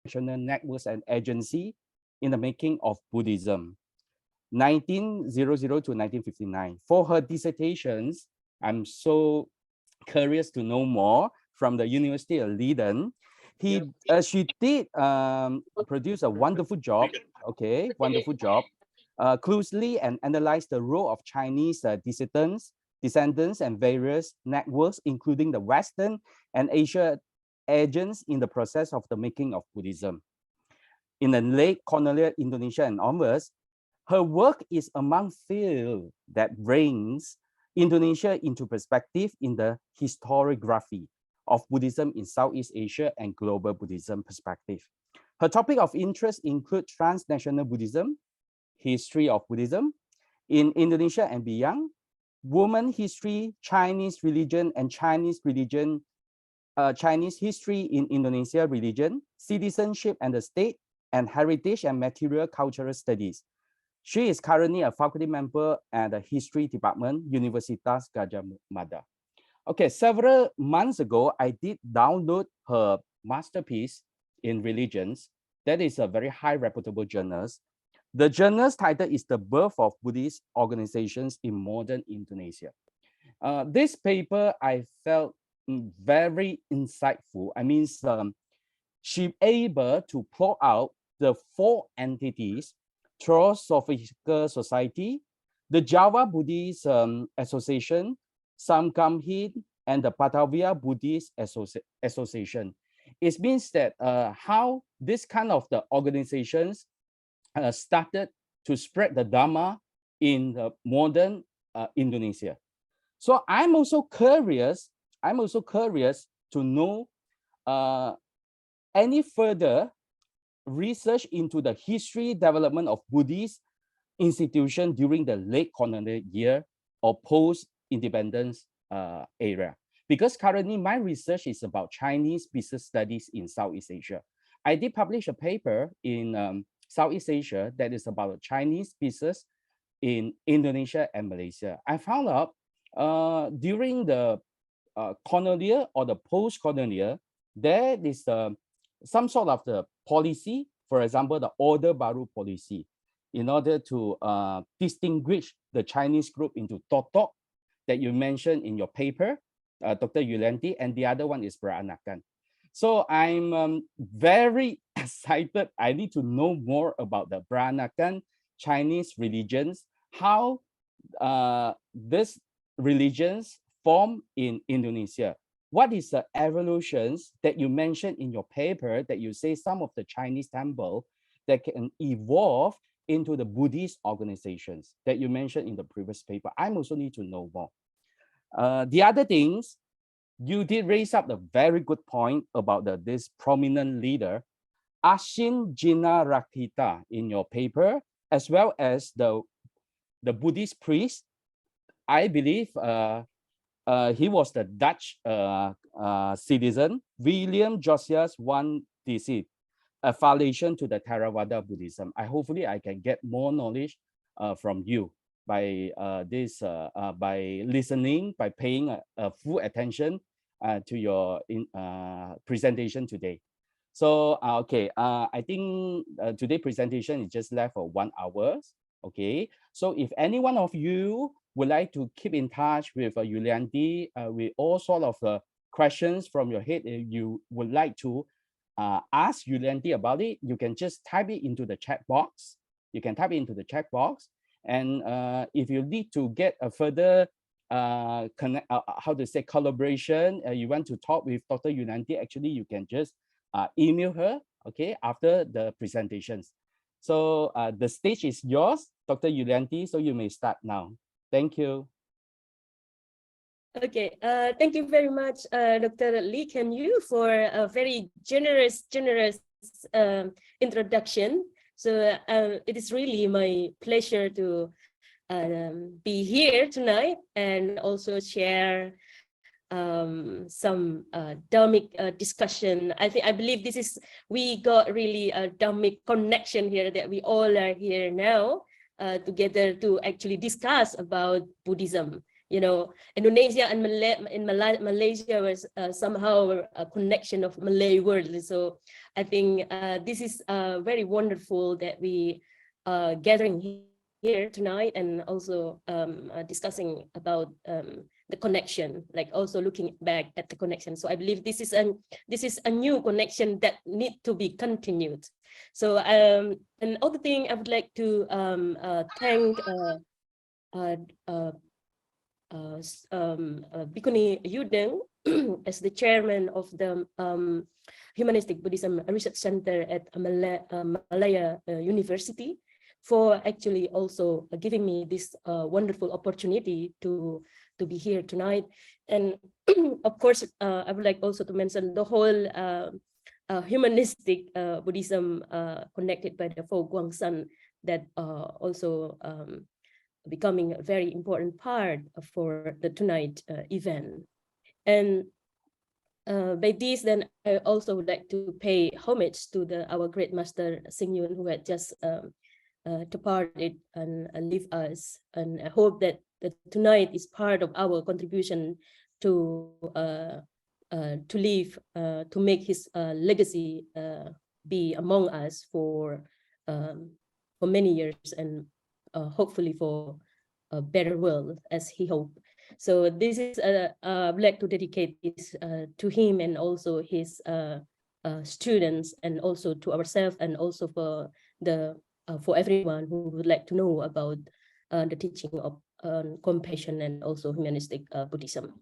transnational networks and agency in the making of Buddhism, 1900 to 1959. For her dissertations, I'm so curious to know more from the University of Leiden. She did produce a wonderful job, closely and analyze the role of Chinese descendants and various networks, including the Western and Asia agents in the process of the making of Buddhism. In the late colonial Indonesia and onwards, her work is among few that brings Indonesia into perspective in the historiography of Buddhism in Southeast Asia and global Buddhism perspective. Her topic of interest include transnational Buddhism, history of Buddhism in Indonesia and beyond, woman history, Chinese religion and Chinese history in Indonesia religion, citizenship and the state, and heritage and material cultural studies. She is currently a faculty member at the History Department, Universitas Gadjah Mada. Okay, several months ago, I did download her masterpiece in religions. That is a very high reputable journal. The journal's title is The Birth of Buddhist Organizations in Modern Indonesia. This paper I felt very insightful. I mean, she able to plot out the four entities: Theosophical Society, the Java Buddhist Association, Samkamhin, and the Batavia Buddhist Association. It means that how this kind of the organizations started to spread the Dharma in the modern Indonesia. So I'm also curious to know any further research into the history development of Buddhist institution during the late colonial year or post-independence era. Because currently my research is about Chinese business studies in Southeast Asia. I did publish a paper in Southeast Asia that is about Chinese business in Indonesia and Malaysia. I found out during the colonial or the post-colonial, there is some sort of the policy, for example, the Order Baru policy, in order to distinguish the Chinese group into Totok that you mentioned in your paper, Dr. Yulianti, and the other one is Peranakan. So I'm very excited. I need to know more about the Peranakan Chinese religions, how these religions form in Indonesia. What is the evolutions that you mentioned in your paper that you say some of the Chinese temple that can evolve into the Buddhist organizations that you mentioned in the previous paper? I also need to know more. The other things, you did raise up a very good point about this prominent leader, Ashin Jinarakita, in your paper, as well as the Buddhist priest. I believe he was the Dutch citizen, William Josias Van DC, affiliation to the Theravada Buddhism. Hopefully I can get more knowledge from you by by listening, by paying full attention to your presentation today. So okay, I think today's presentation is just left for 1 hour. Okay, so if any one of you would like to keep in touch with Yulianti with all sort of questions from your head, if you would like to ask Yulianti about it, you can just type it into the chat box. You can type it into the chat box. And if you need to get a further collaboration, you want to talk with Dr. Yulianti, actually you can just email her, okay, after the presentations. So the stage is yours, Dr. Yulianti, so you may start now. Thank you. Okay, thank you very much, Dr. Lee Kuan Yew, for a very generous introduction. So it is really my pleasure to be here tonight and also share some Dhammic discussion. I believe we got really a Dhammic connection here, that we all are here now together to actually discuss about Buddhism Indonesia and Malaysia was somehow a connection of Malay world. So I think this is very wonderful that we are gathering here tonight and also discussing about the connection, like also looking back at the connection. So I believe this is a new connection that need to be continued. So and other thing I would like to thank Bikuni Yudeng as the chairman of the Humanistic Buddhism Research Center at Malaya University for actually also giving me this wonderful opportunity to be here tonight. And of course, I would like also to mention the whole humanistic Buddhism connected by the Fo Guangsan that also becoming a very important part for the tonight event. And by this, then I also would like to pay homage to our great master Sing Yun, who had just departed and leave us. And I hope that tonight is part of our contribution to live, to make his legacy be among us for many years, and hopefully for a better world, as he hoped. So this is I'd like to dedicate this to him and also his students, and also to ourselves, and also for everyone who would like to know about the teaching of compassion and also humanistic Buddhism.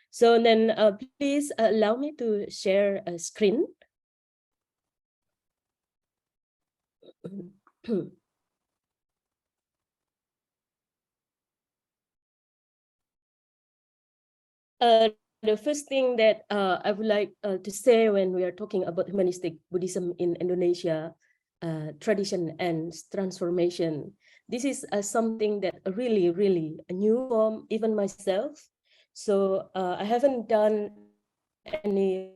So then please allow me to share a screen. The first thing that I would like to say when we are talking about humanistic Buddhism in Indonesia, tradition and transformation, this is something that really, really new for even myself. So I haven't done any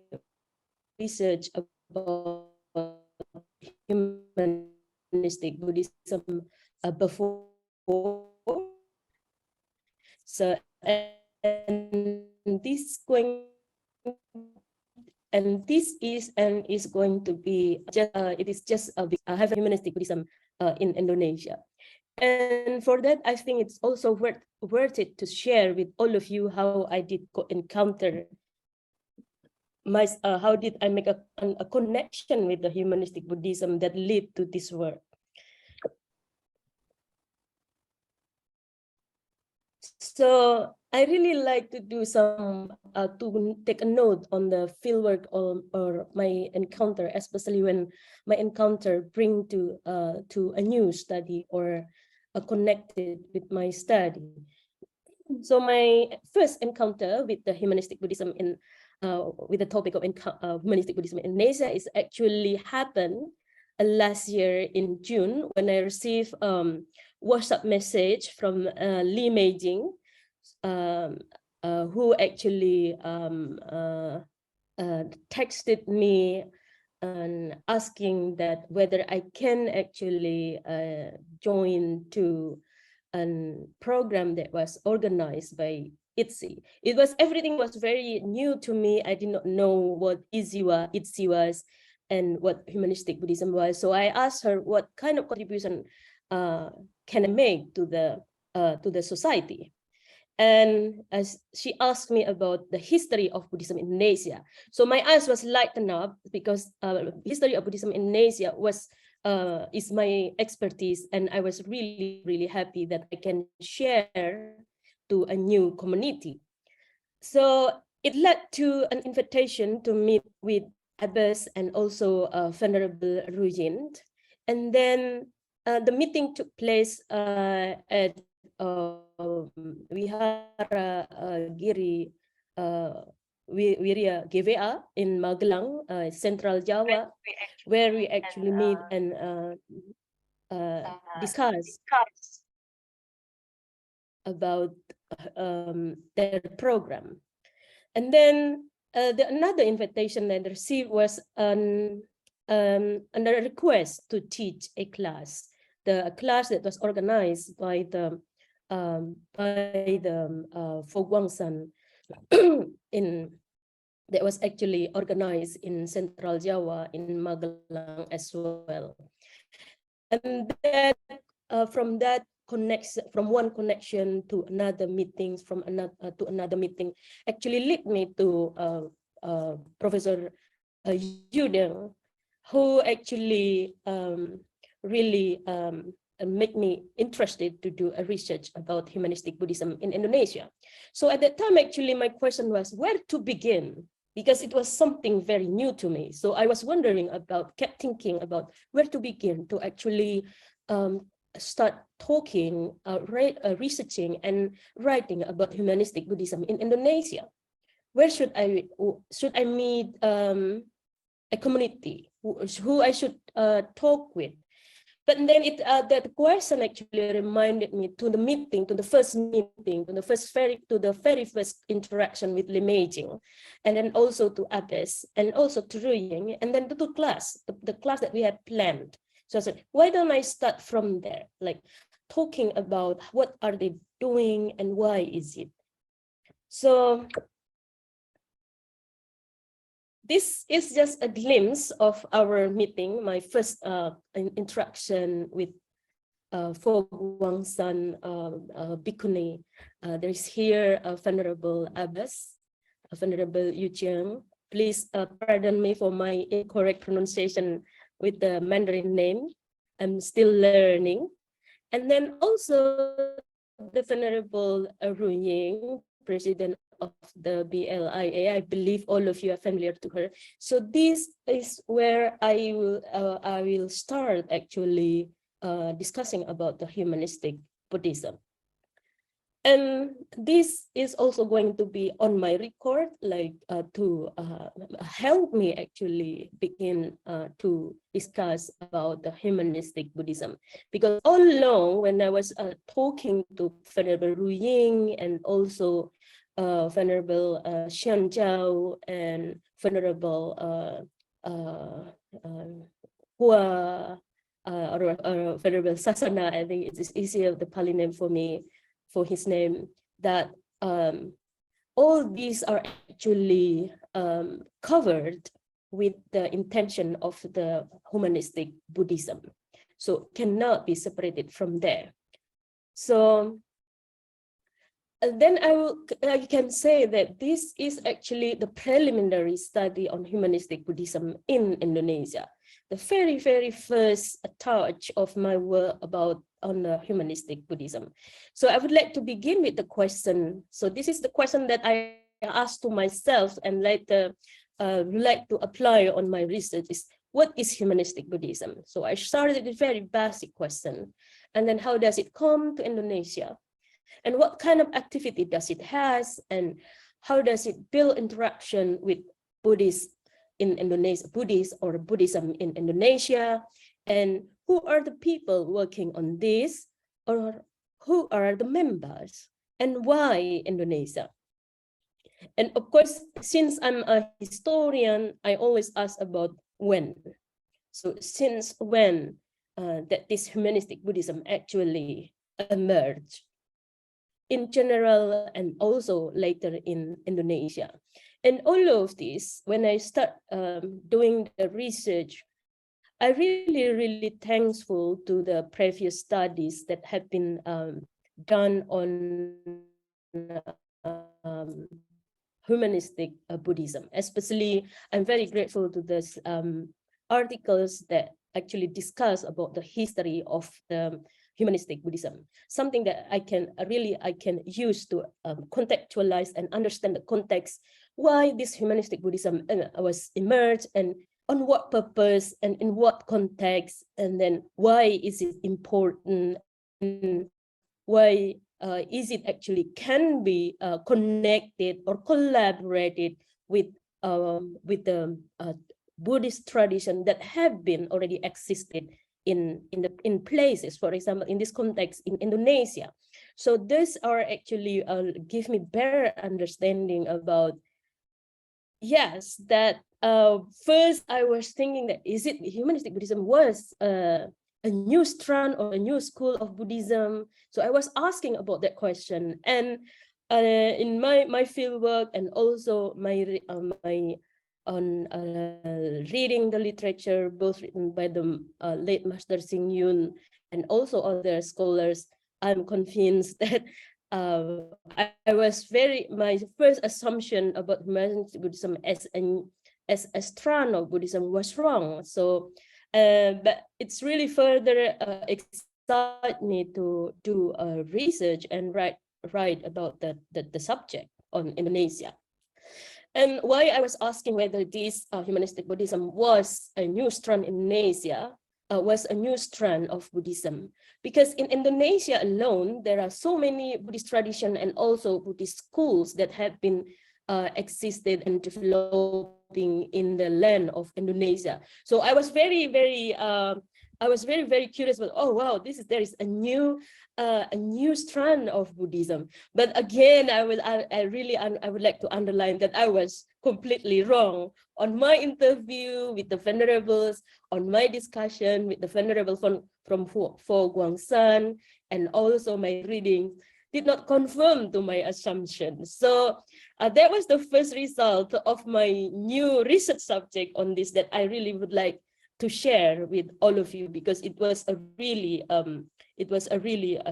research about humanistic Buddhism before. So and this is going to be just it is just I have a humanistic Buddhism in Indonesia, and for that I think it's also worth it to share with all of you how I did encounter how did I make a connection with the humanistic Buddhism that led to this work. So I really like to do some to take a note on the fieldwork or my encounter, especially when my encounter bring to a new study or connected with my study. So my first encounter with the humanistic Buddhism in with the topic of humanistic Buddhism in Indonesia is actually happened last year in June, when I received WhatsApp message from Li Meijing, who actually texted me and asking that whether I can actually join to a program that was organized by ITSI. Everything was very new to me. I did not know what ITSI was and what humanistic Buddhism was. So I asked her what kind of contribution can I make to the society. And as she asked me about the history of Buddhism in Indonesia. So my eyes was lightened up, because history of Buddhism in Indonesia is my expertise, and I was really, really happy that I can share to a new community. So it led to an invitation to meet with Abbas and also Venerable Rujind. And then the meeting took place at Wihara Giri Wirya GVA in Magelang, Central Java, where we actually meet and discuss about their program. And then another invitation that I received was another request to teach a class, the class that was organized by the by the Fo Guangsan that was actually organized in Central Java in Magelang as well. And that from that connection, from one connection to another meetings, from another to another meeting, actually led me to Professor Yudeng, who actually really make me interested to do a research about humanistic Buddhism in Indonesia. So at that time, actually, my question was where to begin, because it was something very new to me. So I was wondering about, kept thinking about where to begin to actually start talking, researching and writing about humanistic Buddhism in Indonesia. Where should I meet a community who I should talk with? But then that question actually reminded me to the meeting, to the first meeting, to the very first interaction with Limei, and then also to Abbes, and also to Ruying, and then to the class that we had planned. So I said, why don't I start from there, like talking about what are they doing and why is it? So this is just a glimpse of our meeting, my first interaction with Fo Guangsan Bhikkhuni. There is here a Venerable Abbas, a Venerable Yujiang. Please pardon me for my incorrect pronunciation with the Mandarin name. I'm still learning. And then also the Venerable Ruying, President of the BLIA. I believe all of you are familiar to her. So this is where I will start actually discussing about the humanistic Buddhism. And this is also going to be on my record, like to help me actually begin to discuss about the humanistic Buddhism. Because all along when I was talking to Venerable Ruying and also Venerable Xian Zhao and Venerable Hua or Venerable Sasana, I think it is easier the Pali name for me, for his name, that all these are actually covered with the intention of the humanistic Buddhism. So cannot be separated from there. So then I can say that this is actually the preliminary study on humanistic Buddhism in Indonesia. The very, very first touch of my work on the humanistic Buddhism. So I would like to begin with the question. So this is the question that I asked to myself and later like to apply on my research is, what is humanistic Buddhism? So I started with a very basic question. And then how does it come to Indonesia? And what kind of activity does it has? And how does it build interaction with Buddhists in Indonesia, Buddhists or Buddhism in Indonesia? And who are the people working on this? Or who are the members? And why Indonesia? And of course, since I'm a historian, I always ask about when. So since when that this humanistic Buddhism actually emerged in general and also later in Indonesia. And all of this, when I start doing the research, I really thankful to the previous studies that have been done on humanistic Buddhism. Especially, I'm very grateful to this articles that actually discuss about the history of the humanistic Buddhism, something that I can use to contextualize and understand the context, why this humanistic Buddhism was emerged and on what purpose and in what context, and then why is it important, and why is it actually can be connected or collaborated with the Buddhist tradition that have been already existed in places, for example, in this context in Indonesia. So these are actually give me better understanding about, yes, that first I was thinking that is it humanistic Buddhism was a new strand or a new school of Buddhism? So I was asking about that question, and in my field work, and also my on reading the literature, both written by the late Master Xing Yun and also other scholars, I'm convinced that I was my first assumption about Humanistic Buddhism as a strand of Buddhism was wrong. So, but it's really further excite me to do research and write about the subject on Indonesia. And why I was asking whether this Humanistic Buddhism was a new strand in Indonesia, was a new strand of Buddhism. Because in Indonesia alone, there are so many Buddhist traditions and also Buddhist schools that have been existed and developing in the land of Indonesia. So I was very, very curious about, oh wow, there is a new strand of Buddhism. But again, I would like to underline that I was completely wrong. On my interview with the venerables, on my discussion with the venerable from Fo Guangsan, and also my reading did not confirm to my assumption. So that was the first result of my new research subject on this that I really would like to share with all of you, because it was a really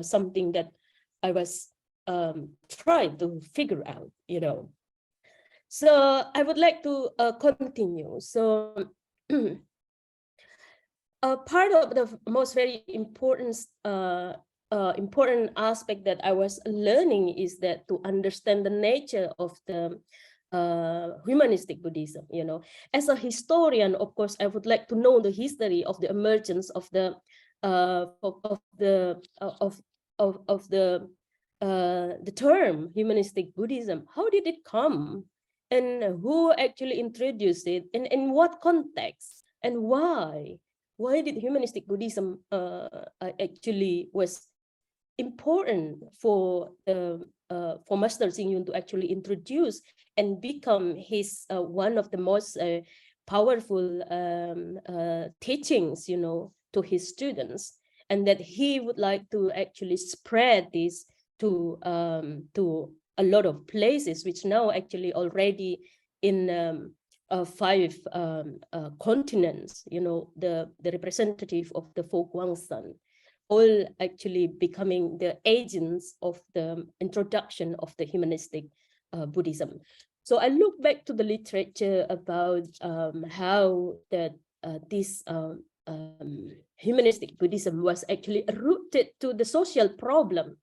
something that I was trying to figure out, So I would like to continue. So part of the most very important aspect that I was learning is that to understand the nature of the humanistic Buddhism. As a historian, of course, I would like to know the history of the emergence of the term humanistic Buddhism. How did it come, and who actually introduced it, and in what context, and why? Why did humanistic Buddhism actually was important for Master Xing Yun to actually introduce and become his one of the most powerful teachings, to his students, and that he would like to actually spread this to a lot of places, which now actually already in 5 continents, the representative of the Fo Guangsan, all actually becoming the agents of the introduction of the humanistic Buddhism. So I look back to the literature about how that this humanistic Buddhism was actually rooted to the social problem,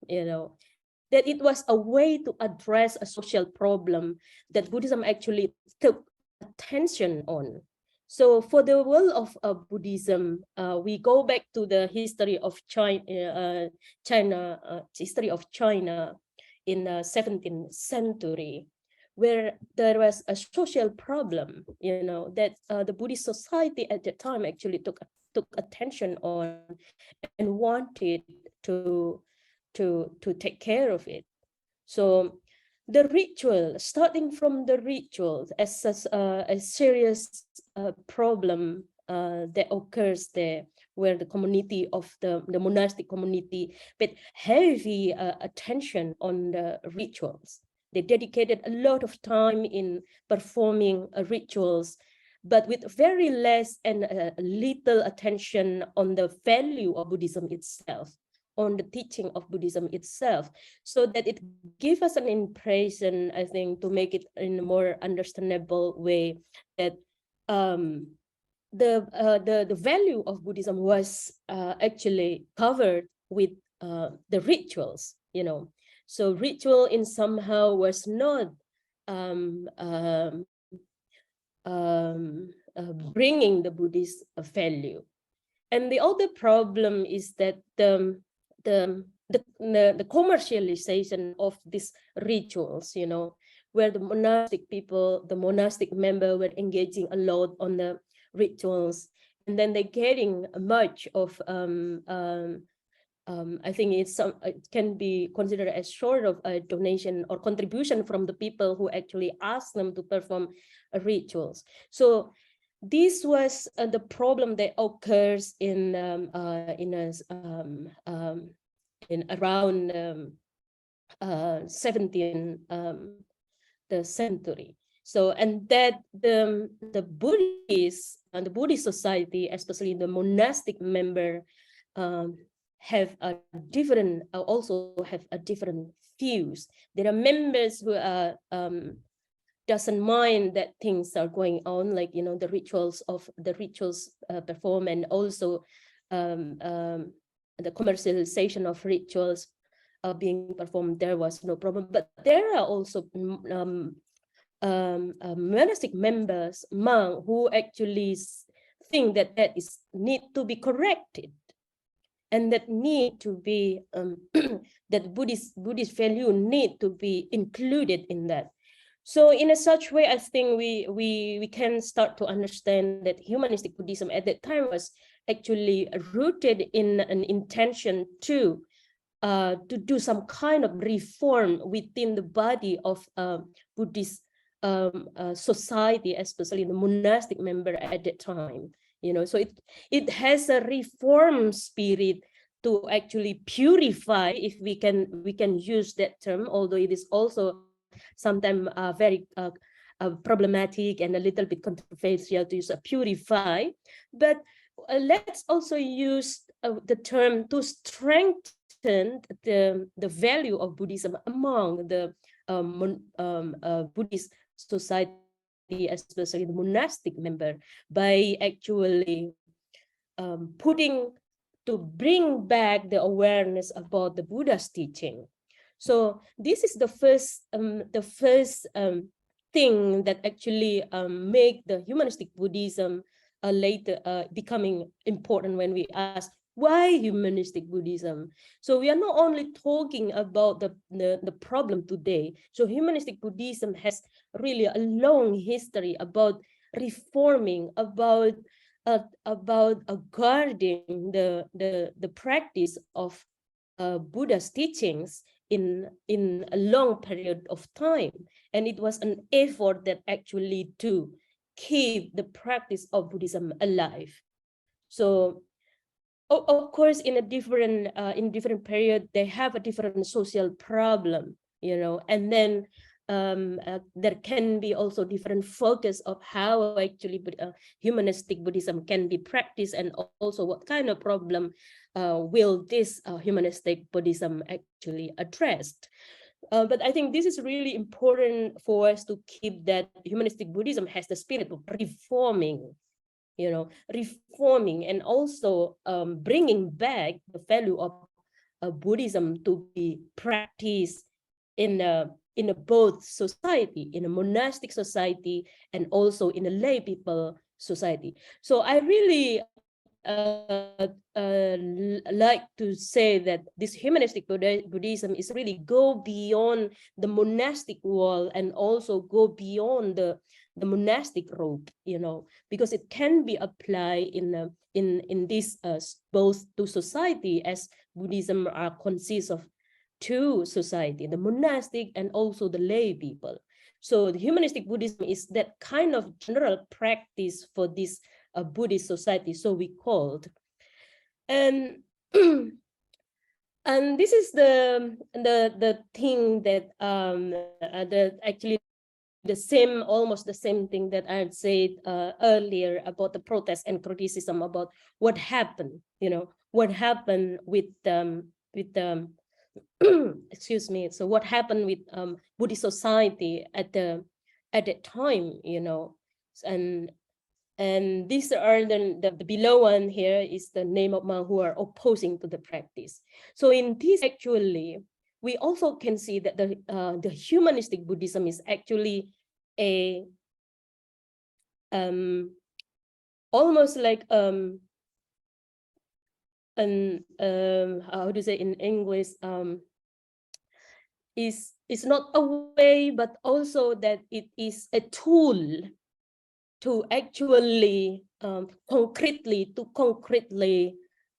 that it was a way to address a social problem that Buddhism actually took attention on. So for the world of Buddhism, we go back to the history of China in the 17th century, where there was a social problem, that the Buddhist society at the time actually took attention on and wanted to take care of it. So the ritual, starting from the rituals as a serious problem that occurs there, where the community of the monastic community paid heavy attention on the rituals. They dedicated a lot of time in performing rituals, but with very less and little attention on the value of Buddhism itself, on the teaching of Buddhism itself, so that it gives us an impression, I think, to make it in a more understandable way, that the value of Buddhism was actually covered with the rituals, So ritual in somehow was not bringing the Buddhist value. And the other problem is that the commercialization of these rituals, where the monastic people, the monastic member were engaging a lot on the rituals, and then they're getting much of I think it can be considered as sort of a donation or contribution from the people who actually ask them to perform rituals. So this was the problem that occurs in around 17th the century. So, and that the Buddhists and the Buddhist society, especially the monastic member, have a different also have a different views. There are members who are doesn't mind that things are going on, like, you know, the rituals perform, and also the commercialization of rituals being performed. There was no problem, but there are also monastic members, monks, who actually think that that is need to be corrected, and that need to be that Buddhist value need to be included in that. So in a such way, I think we can start to understand that humanistic Buddhism at that time was actually rooted in an intention to do some kind of reform within the body of Buddhist society, especially the monastic member at that time. You know, so it has a reform spirit to actually purify, if we can use that term, although it is also sometimes very problematic and a little bit controversial to use purify. But let's also use the term to strengthen the value of Buddhism among the Buddhist society, especially the monastic member, by actually putting to bring back the awareness about the Buddha's teaching. So this is the first thing that actually make the humanistic Buddhism later becoming important when we ask why humanistic Buddhism. So we are not only talking about the problem today. So humanistic Buddhism has really a long history about reforming, about guarding the practice of Buddha's teachings in a long period of time. And it was an effort that actually to keep the practice of Buddhism alive. So of course, in a different period, they have a different social problem, you know, and then there can be also different focus of how actually humanistic Buddhism can be practiced, and also what kind of problem will this humanistic Buddhism actually addressed. But I think this is really important for us to keep that humanistic Buddhism has the spirit of reforming, you know, reforming, and also bringing back the value of Buddhism to be practiced in a both society, in a monastic society, and also in a lay people society. So I really like to say that this humanistic Buddhism is really go beyond the monastic world, and also go beyond the monastic robe, you know, because it can be applied in this both to society, as Buddhism consists of two society, the monastic and also the lay people. So the humanistic Buddhism is that kind of general practice for this Buddhist society, so we called. And and this is the thing that actually the same, almost the same thing that I had said earlier about the protest and criticism about what happened, you know, what happened with excuse me. So what happened with Buddhist society at that time, you know, and these are the below one here is the name of monks who are opposing to the practice. So in this, actually, we also can see that the humanistic Buddhism is actually a almost like how do you say in English, is not a way, but also that it is a tool to actually concretely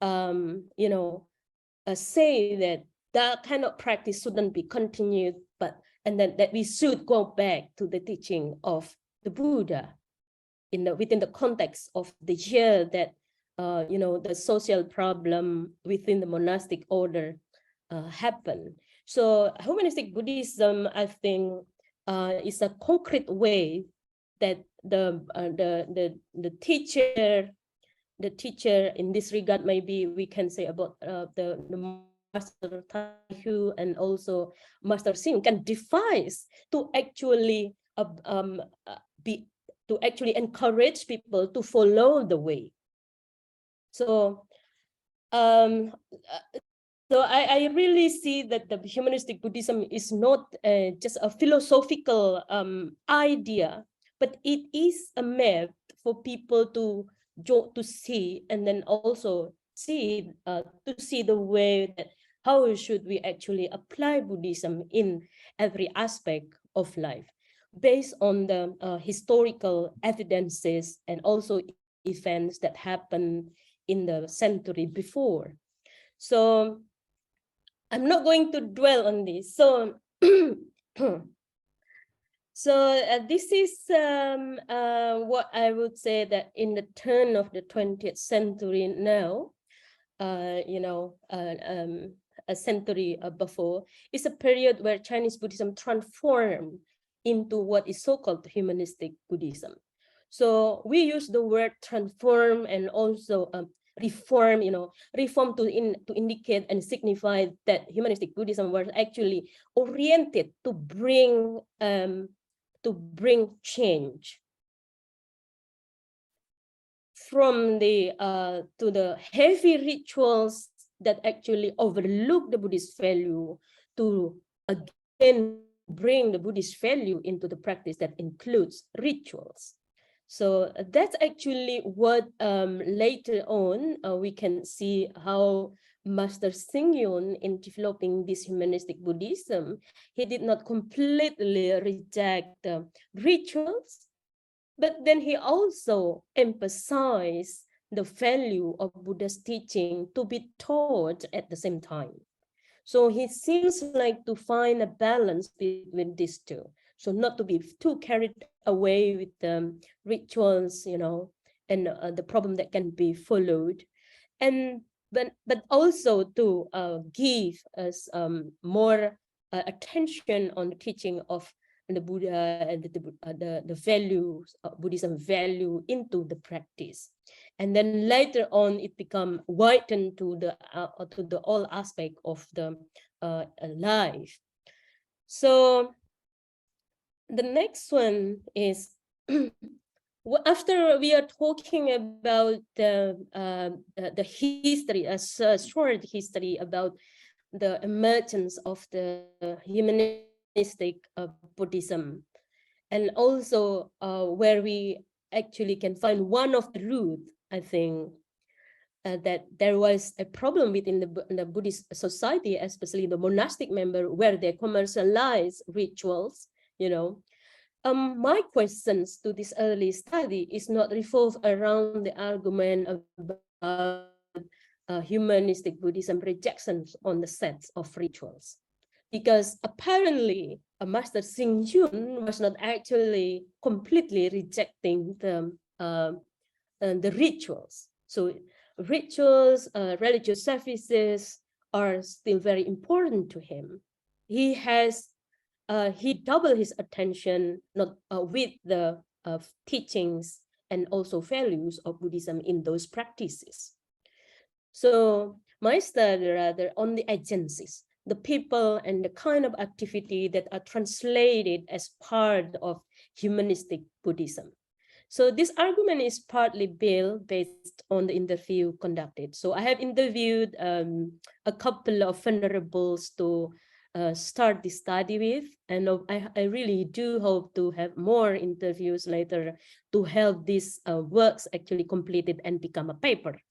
you know, say that that kind of practice shouldn't be continued, but and then that we should go back to the teaching of the Buddha. within the context of the year that the social problem within the monastic order happened. So humanistic Buddhism, I think, is a concrete way that the teacher in this regard, maybe we can say about the Master Taihu and also Master Singh, can devise to actually encourage people to follow the way. So I really see that the humanistic Buddhism is not just a philosophical idea, but it is a map for people to see, and then also to see the way that how should we actually apply Buddhism in every aspect of life, based on the historical evidences and also events that happened in the century before. So I'm not going to dwell on this. So, this is what I would say that in the turn of the 20th century now, a century before, is a period where Chinese Buddhism transformed into what is so-called humanistic Buddhism. So we use the word transform and also reform, reform to indicate and signify that humanistic Buddhism was actually oriented to bring change from the to the heavy rituals that actually overlook the Buddhist value, to again bring the Buddhist value into the practice that includes rituals. So that's actually what later on we can see how Master Xing Yun, in developing this humanistic Buddhism, he did not completely reject the rituals, but then he also emphasized the value of Buddha's teaching to be taught at the same time. So he seems like to find a balance between these two. So not to be too carried away with the rituals, and the problem that can be followed, and but also to give us more attention on the teaching of the Buddha and the values, Buddhism value into the practice. And then later on, it become widened to the all aspect of the life. So the next one is after we are talking about the history, a short history about the emergence of the humanistic Buddhism, and also where we actually can find one of the root, I think, that there was a problem within the Buddhist society, especially the monastic member, where they commercialize rituals, my questions to this early study is not revolve around the argument about humanistic Buddhism rejections on the sets of rituals, because apparently Master Xing Yun was not actually completely rejecting the rituals. So rituals, religious services are still very important to him. He doubled his attention not with the teachings and also values of Buddhism in those practices. So my study rather on the agencies, the people and the kind of activity that are translated as part of humanistic Buddhism. So this argument is partly built based on the interview conducted. So I have interviewed a couple of venerables to start the study with, and I really do hope to have more interviews later to help these works actually completed and become a paper,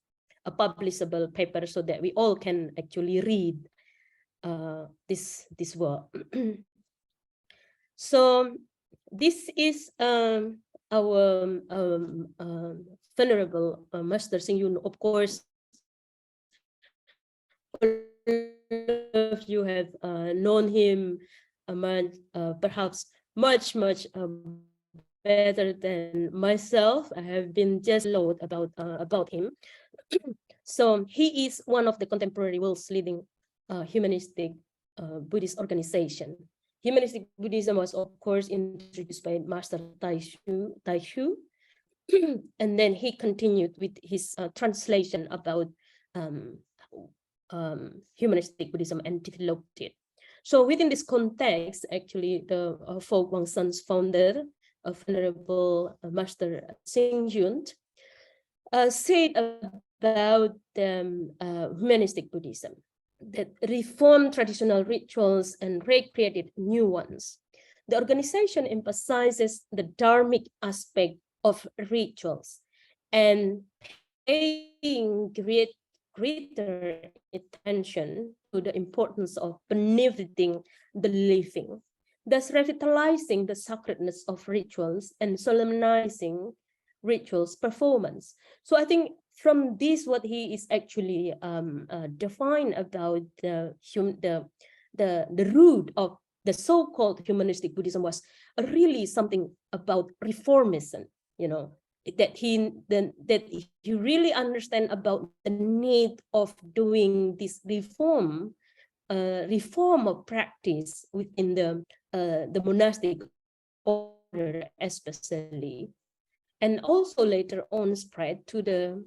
a publishable paper, so that we all can actually read this work. So this is our venerable Master Xing Yun. Of course, all of you have known him perhaps much better better than myself. I have been just a lot about him. So he is one of the contemporary world's leading humanistic Buddhist organization. Humanistic Buddhism was, of course, introduced by Master Taishu, and then he continued with his translation about um, humanistic Buddhism and developed it. So within this context, actually, the Fo Guangsan's founder, Venerable Master Xing Yun, said about humanistic Buddhism that reformed traditional rituals and recreated new ones. The organization emphasizes the dharmic aspect of rituals and paying greater attention to the importance of benefiting the living, thus revitalizing the sacredness of rituals and solemnizing rituals performance. So I think from this, what he is actually defined about the root of the so-called humanistic Buddhism was really something about reformism, that he really understand about the need of doing this reform of practice within the monastic order especially, and also later on spread to the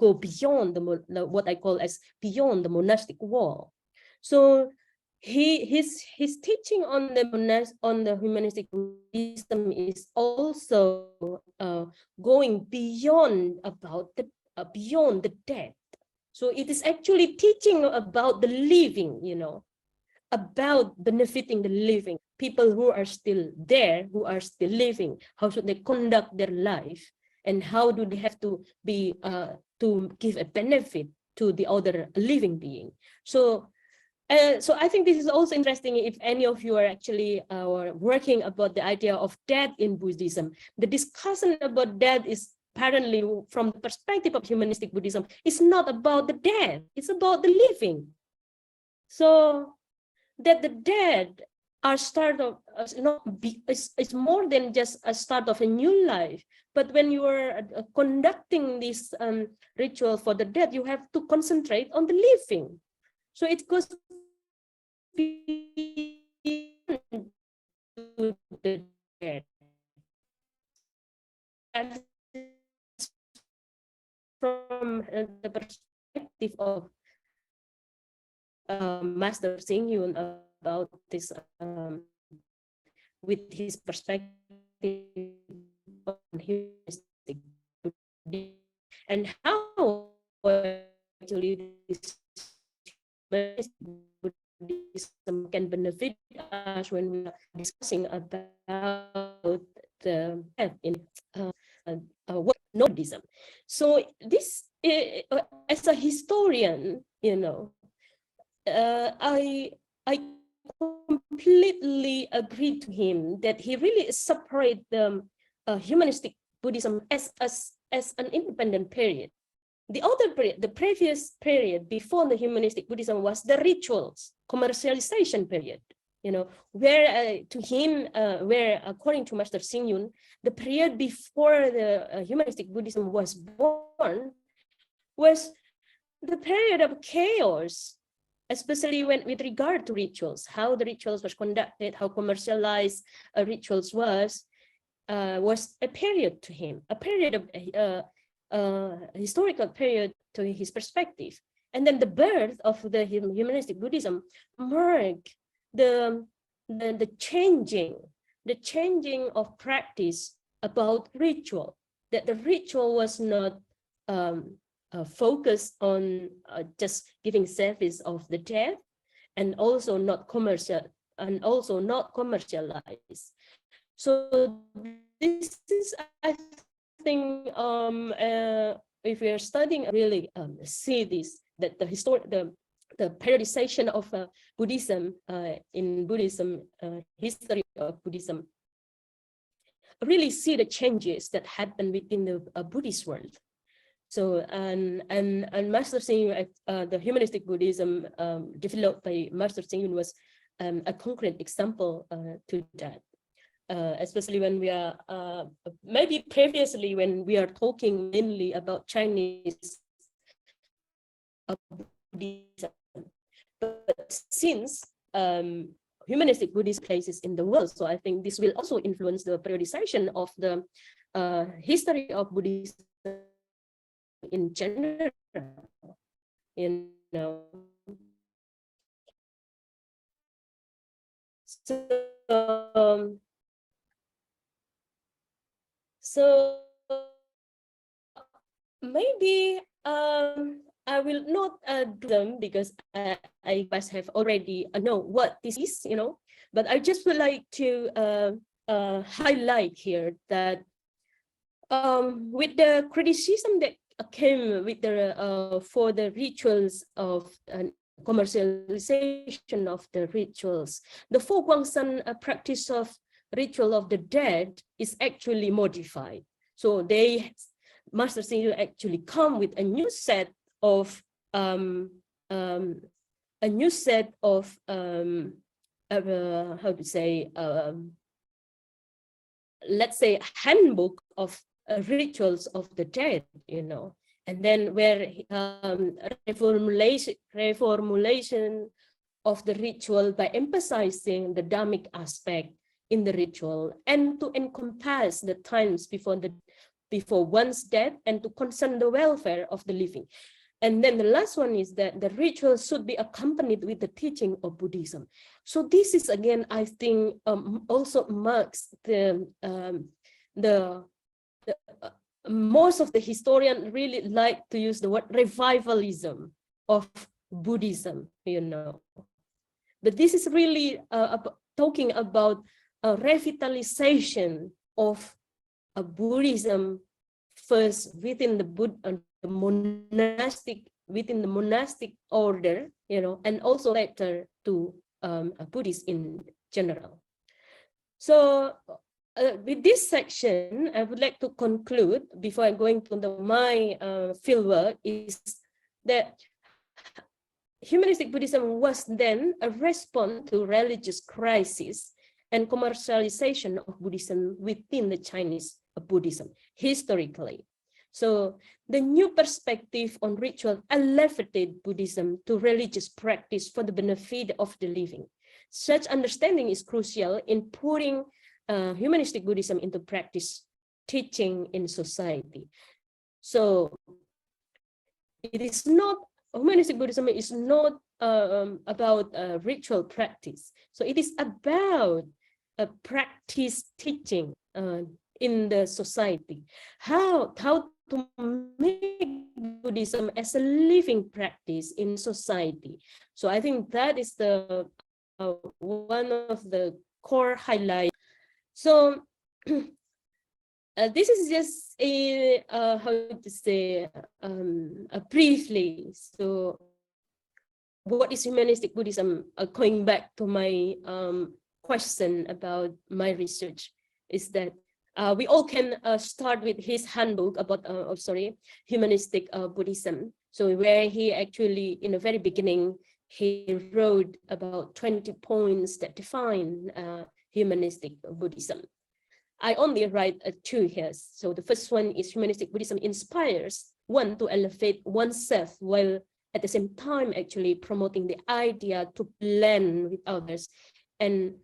go beyond the what I call as beyond the monastic wall. So his teaching on the humanistic Buddhism is also going beyond beyond the death. So it is actually teaching about the living, about benefiting the living, people who are still there, who are still living. How should they conduct their life, and how do they have to be to give a benefit to the other living being? So I think this is also interesting. If any of you are actually working about the idea of death in Buddhism, the discussion about death is apparently, from the perspective of humanistic Buddhism, it's not about the death, it's about the living. So that the dead are start of it's more than just a start of a new life. But when you are conducting this ritual for the dead, you have to concentrate on the living. So it goes beyond to the dead. And from the perspective of Master Xing Yun about this, with his perspective on humanistic and how actually this Buddhism can benefit us when we are discussing about the death in Buddhism. So this, as a historian, I completely agree to him that he really separates the humanistic Buddhism as an independent period. The other period, the previous period before the humanistic Buddhism, was the rituals commercialization period. Where to him, where according to Master Xing Yun, the period before the humanistic Buddhism was born was the period of chaos, especially with regard to rituals, how the rituals was conducted, how commercialized rituals was a period to him, a period of historical period to his perspective. And then the birth of the humanistic Buddhism marked the changing of practice about ritual, that the ritual was not focused on just giving service of the dead, and also not commercialized. So this is, I think, if we are studying, really see this, that the periodization of Buddhism in Buddhism, history of Buddhism, really see the changes that happen within the Buddhist world. So and Master Xing Yun, the humanistic Buddhism developed by Master Xing Yun was a concrete example to that. especially when we are, maybe previously when we are talking mainly about Chinese Buddhism. But since humanistic Buddhist places in the world, so I think this will also influence the periodization of the history of Buddhism in general, you know. So maybe I will not do them because I must have already know what this is, you know. But I just would like to highlight here that with the criticism that came with the for the rituals of commercialization of the rituals, the Fo Guangsan practice of ritual of the dead is actually modified. So they, Master Xing actually come with a new set of how to say, let's say, handbook of rituals of the dead, you know, and then where reformulation of the ritual by emphasizing the Dhammic aspect in the ritual and to encompass the times before one's death and to concern the welfare of the living. And then the last one is that the ritual should be accompanied with the teaching of Buddhism. So this is, again, I think, also marks the most of the historians really like to use the word revivalism of Buddhism, you know. But this is really talking about a revitalization of Buddhism first within the monastic order, you know, and also later to Buddhists in general. So with this section, I would like to conclude before I'm going to my fieldwork is that humanistic Buddhism was then a response to religious crisis and commercialization of Buddhism within the Chinese Buddhism historically. So the new perspective on ritual elevated Buddhism to religious practice for the benefit of the living. Such understanding is crucial in putting humanistic Buddhism into practice, teaching in society. So it is not, humanistic Buddhism is not about ritual practice. So it is about a practice teaching in the society. How to make Buddhism as a living practice in society. So I think that is the one of the core highlights. So this is just a how to say briefly. So what is humanistic Buddhism? Going back to my question about my research, is that we all can start with his handbook about humanistic Buddhism. So where he actually, in the very beginning, he wrote about 20 points that define humanistic Buddhism. I only write two here. So the first one is humanistic Buddhism inspires one to elevate oneself while at the same time actually promoting the idea to blend with others and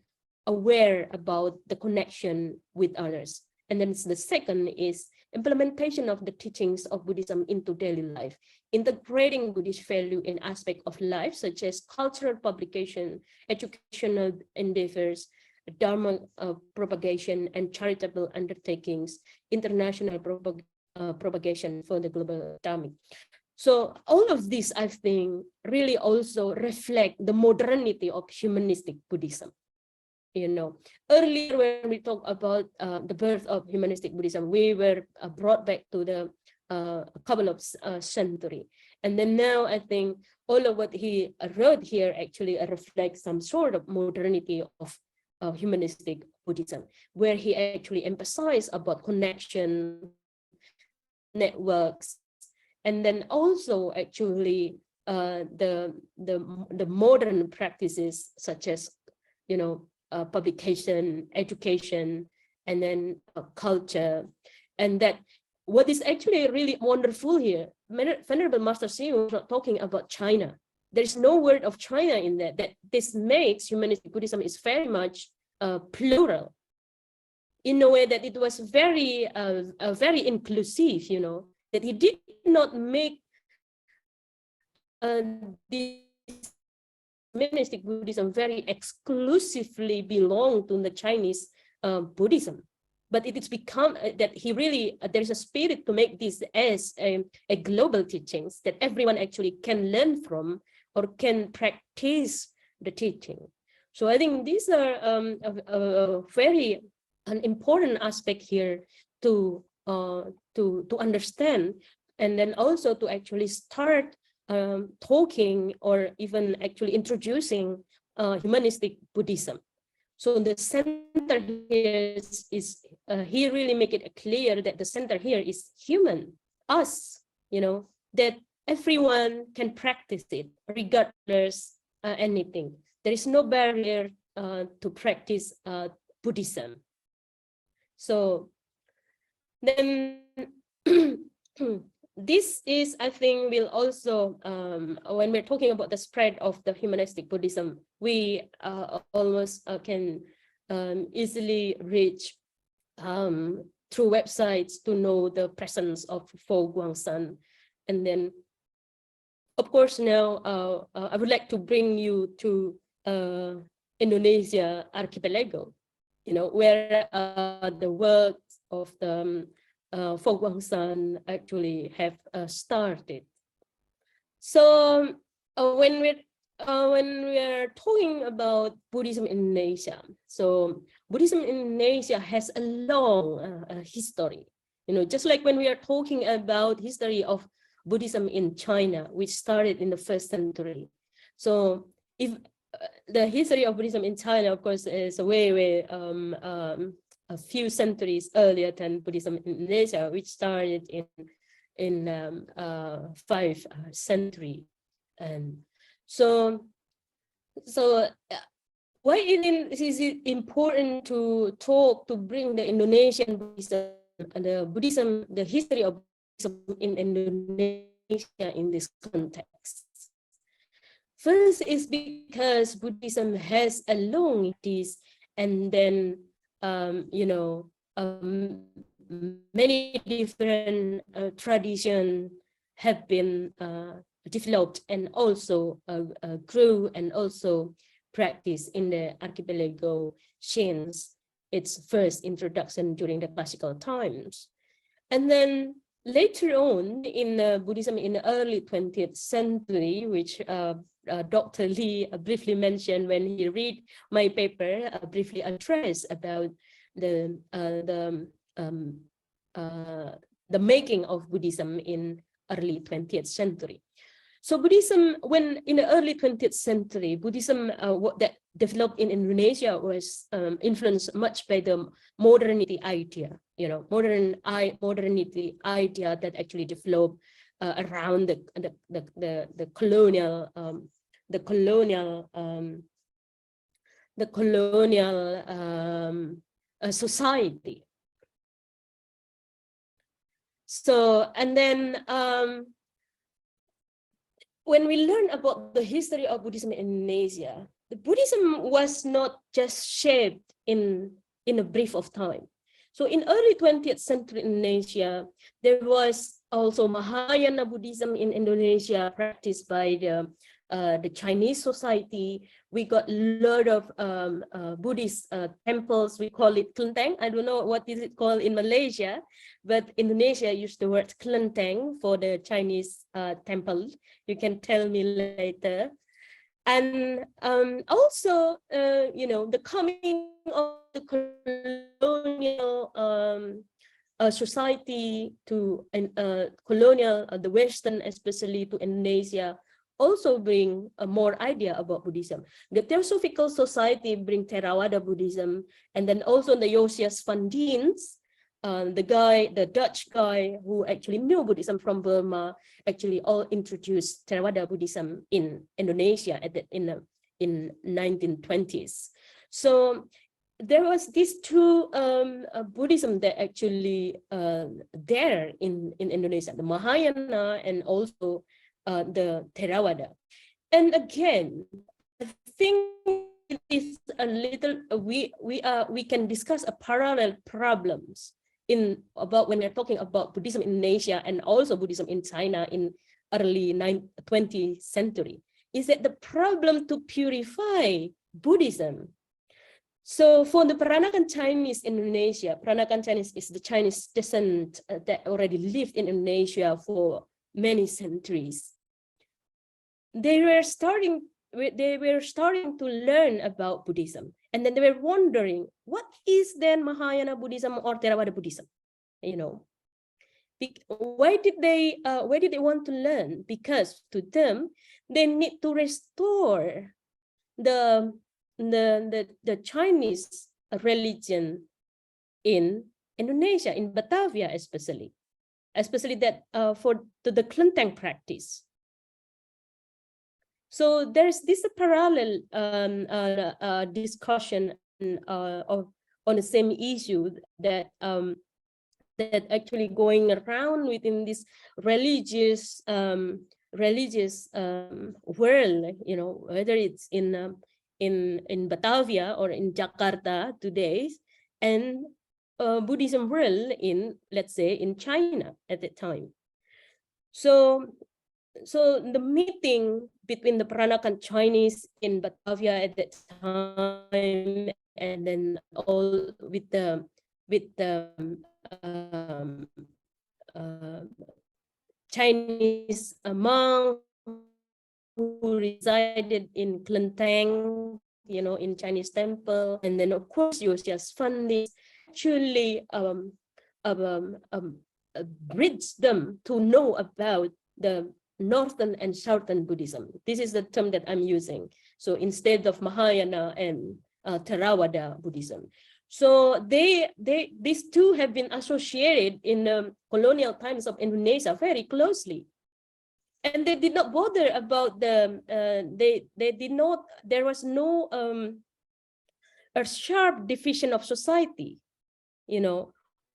aware about the connection with others. And then the second is implementation of the teachings of Buddhism into daily life, integrating Buddhist value in aspects of life, such as cultural publication, educational endeavors, Dharma propagation, and charitable undertakings, international propagation for the global Dharma. So all of this, I think, really also reflect the modernity of humanistic Buddhism. You know, earlier when we talk about the birth of humanistic Buddhism, we were brought back to the couple of centuries. And then now I think all of what he wrote here actually reflects some sort of modernity of humanistic Buddhism, where he actually emphasized about connection, networks, and then also actually the modern practices such as, you know, publication, education, and then culture. And that what is actually really wonderful here, Venerable Master Hsing was not talking about China. There is no word of China in that. That this makes humanistic Buddhism is very much plural, in a way that it was very very inclusive, you know, that he did not make this humanistic Buddhism very exclusively belong to the Chinese Buddhism, but it is become that he really there's a spirit to make this as a global teachings that everyone actually can learn from or can practice the teaching. So I think these are a very an important aspect here to understand, and then also to actually start talking or even actually introducing humanistic Buddhism. So the center here is he really make it clear that the center here is human, us, you know, that everyone can practice it regardless anything. There is no barrier to practice Buddhism. So then this is, I think, will also, when we're talking about the spread of the humanistic Buddhism, we almost can easily reach through websites to know the presence of Fo Guangsan. And then, of course, now I would like to bring you to Indonesia archipelago, you know, where the works of the Fo Guangsan actually have started. So when we're talking about Buddhism in Indonesia, so Buddhism in Indonesia has a long history. You know, just like when we are talking about history of Buddhism in China, which started in the 1st century. So if the history of Buddhism in China, of course, is way a few centuries earlier than Buddhism in Indonesia, which started in 5th century. And so why is it important to talk, to bring the Indonesian Buddhism and the history of Buddhism in Indonesia in this context? First is because Buddhism has a long history, and then you know, many different traditions have been developed and also grew and also practiced in the archipelago since its first introduction during the classical times. And then later on in Buddhism in the early 20th century, which Dr. Lee briefly mentioned when he read my paper, briefly addressed about the making of Buddhism in early 20th century. So Buddhism, when in the early 20th century, Buddhism that developed in Indonesia was influenced much by the modernity idea, you know, modernity idea that actually developed around the colonial society. So, and then when we learn about the history of Buddhism in Indonesia, the Buddhism was not just shaped in a brief of time. So in early 20th century Indonesia, there was also Mahayana Buddhism in Indonesia practiced by the Chinese society. We got a lot of Buddhist temples. We call it kelenteng. I don't know what is it called in Malaysia, but Indonesia used the word kelenteng for the Chinese temple. You can tell me later. And also, you know, the coming of the colonial society to colonial, the Western, especially to Indonesia, also bring more idea about Buddhism. The Theosophical Society bring Theravada Buddhism, and then also the Josias van Diens, the Dutch guy who actually knew Buddhism from Burma, actually all introduced Theravada Buddhism in Indonesia in 1920s. So there was these two Buddhism that actually there in Indonesia, the Mahayana and also the Theravada. And again, I think it is a little we can discuss a parallel problems in about when we're talking about Buddhism in Indonesia and also Buddhism in China in early 20th century. Is that the problem to purify Buddhism? So for the Peranakan Chinese in Indonesia, Peranakan Chinese is the Chinese descent that already lived in Indonesia for many centuries. They were starting to learn about Buddhism, and then they were wondering, what is then Mahayana Buddhism or Theravada Buddhism? You know, why did they want to learn? Because to them, they need to restore the Chinese religion in Indonesia, in Batavia especially that for the Kelenteng practice. So there's this parallel discussion on the same issue that that actually going around within this religious world, you know, whether it's in Batavia or in Jakarta today, and Buddhism world in, let's say, in China at that time. So the meeting between the Peranakan Chinese in Batavia at that time, and then all with the Chinese monk who resided in Kelenteng, you know, in Chinese temple, and then of course Yosias Fundis actually bridge them to know about the Northern and Southern Buddhism. This is the term that I'm using. So instead of Mahayana and Theravada Buddhism. So these two have been associated in colonial times of Indonesia very closely. And they did not bother about the, they did not, there was no a sharp division of society. You know,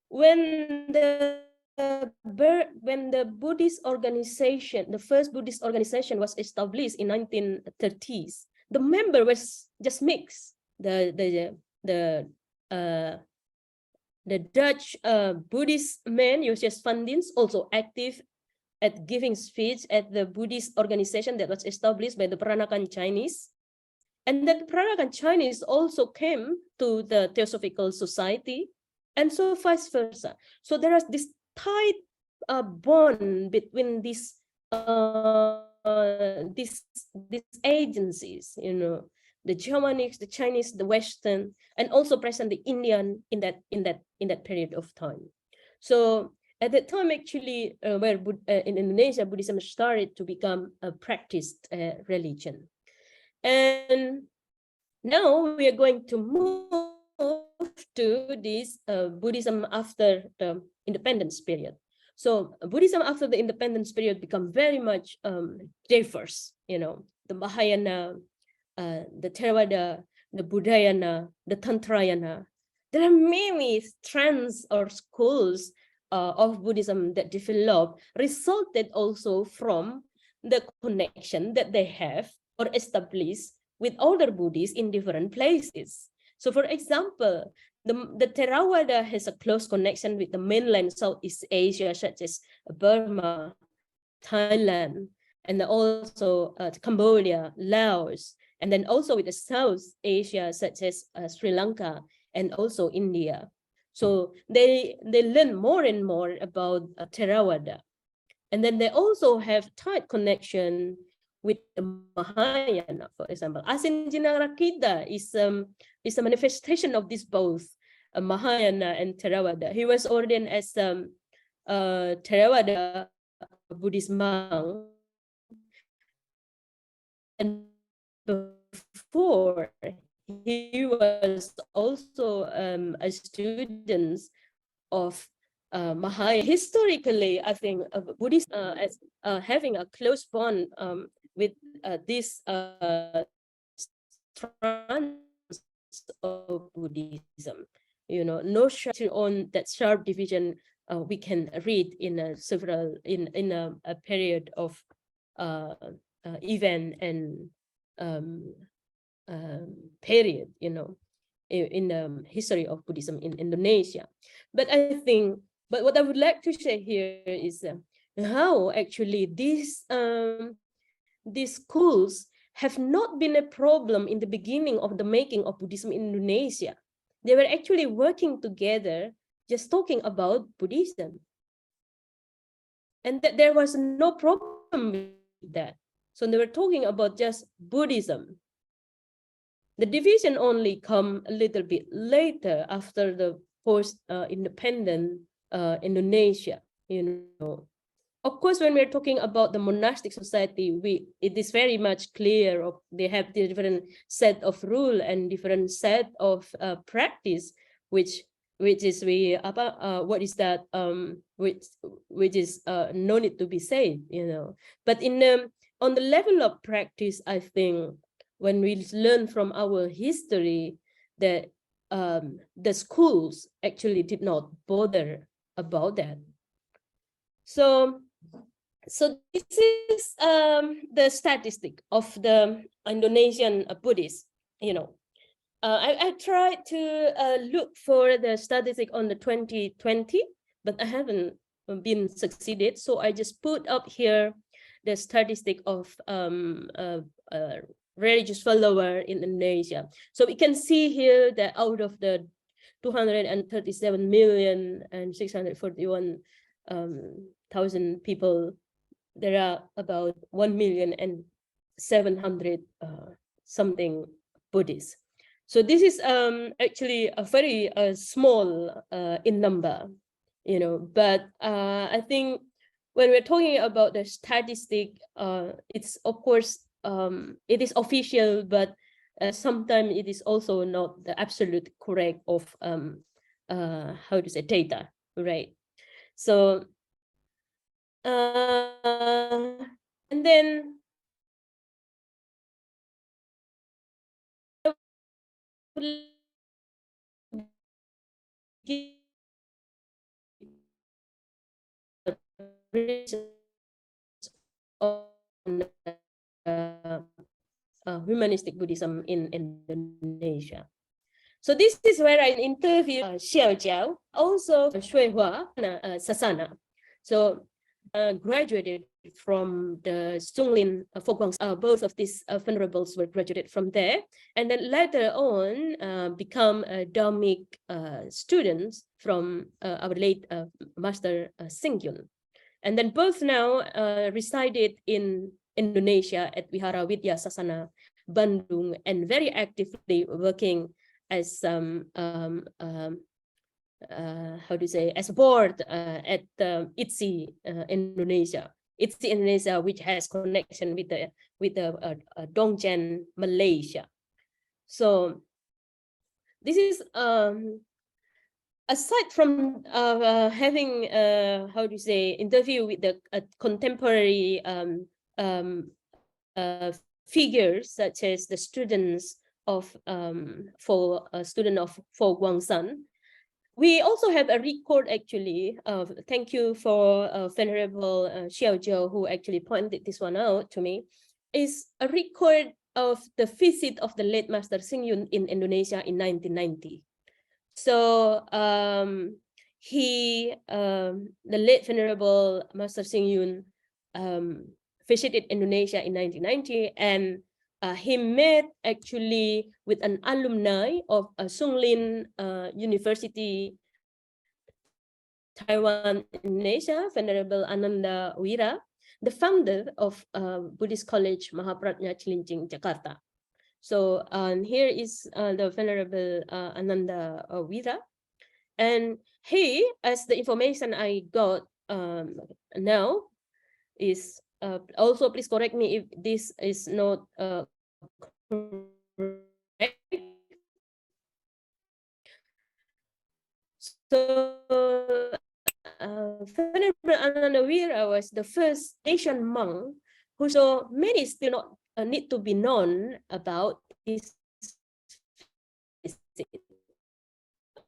when the Buddhist organization, the first Buddhist organization was established in 1930s, the member was just mixed. The Dutch Buddhist men, Josias Fundins, also active at giving speech at the Buddhist organization that was established by the Peranakan Chinese. And then the Peranakan Chinese also came to the Theosophical Society, and so vice versa. So there is this tight bond between these agencies, you know, the Germanics, the Chinese, the Western, and also present the Indian in that period of time. So at that time, actually, where in Indonesia, Buddhism started to become a practiced religion. And now we are going to move to this Buddhism after the independence period. So Buddhism after the independence period become very much diverse, you know, the Mahayana, the Theravada, the Buddhayana, the Tantrayana. There are many strands or schools of Buddhism that developed, resulted also from the connection that they have or established with other Buddhists in different places. So for example, the Theravada has a close connection with the mainland Southeast Asia, such as Burma, Thailand, and also Cambodia, Laos, and then also with the South Asia, such as Sri Lanka and also India. So they learn more and more about Theravada. And then they also have tight connection with the Mahayana, for example. Asin Jinarakita is a manifestation of this both, Mahayana and Theravada. He was ordained as Theravada Buddhist monk, and before he was also a student of Mahayana. Historically, I think Buddhists as having a close bond with this strands of Buddhism. No on that sharp division we can read in a period of event and period, in the history of Buddhism in Indonesia. But what I would like to say here is how actually these schools have not been a problem in the beginning of the making of Buddhism in Indonesia. They were actually working together, just talking about Buddhism. And that there was no problem with that. So they were talking about just Buddhism. The division only come a little bit later after the post-independent Indonesia, Of course, when we're talking about the monastic society, it is very much clear they have different set of rule and different set of practice, which is what is that which is no need to be said, But on the level of practice, I think when we learn from our history that the schools actually did not bother about that. So this is the statistic of the Indonesian Buddhists. I tried to look for the statistic on the 2020, but I haven't been succeeded. So I just put up here the statistic of religious follower in Indonesia. So we can see here that out of the 237,641,000 people, there are about 1,700,000 something Buddhists. So this is actually a very small in number, but I think when we're talking about the statistic, it's of course it is official, but sometimes it is also not the absolute correct of how to say data, right? So and then humanistic Buddhism in Indonesia. So this is where I interview Xiao Jiao, also Shui Hua Sasana. So graduated from the Sunglin Fogwang. Both of these venerables were graduated from there, and then later on become Dhammic students from our late Master Singyun. And then both now resided in Indonesia at Wihara Widya Sasana, Bandung, and very actively working as how do you say, as a board at ITSI Indonesia. ITSI Indonesia, which has connection with the Dongchen Malaysia. So this is aside from having how do you say, interview with the contemporary figures such as the students of student of Fo Guangsan. We also have a record actually. Thank you for Venerable Xiao Jiao, who actually pointed this one out to me. Is a record of the visit of the late Master Singyun in Indonesia in 1990. So the late Venerable Master Singyun visited Indonesia in 1990, and he met actually with an alumni of Sunglin University, Taiwan, Indonesia, Venerable Ananda Wira, the founder of Buddhist College Mahapratnya Cilincing, Jakarta. So here is the Venerable Ananda Wira, and he, as the information I got now, is also, please correct me if this is not correct. So Venerable Ananda Wira was the first Asian monk who, so many still not need to be known about this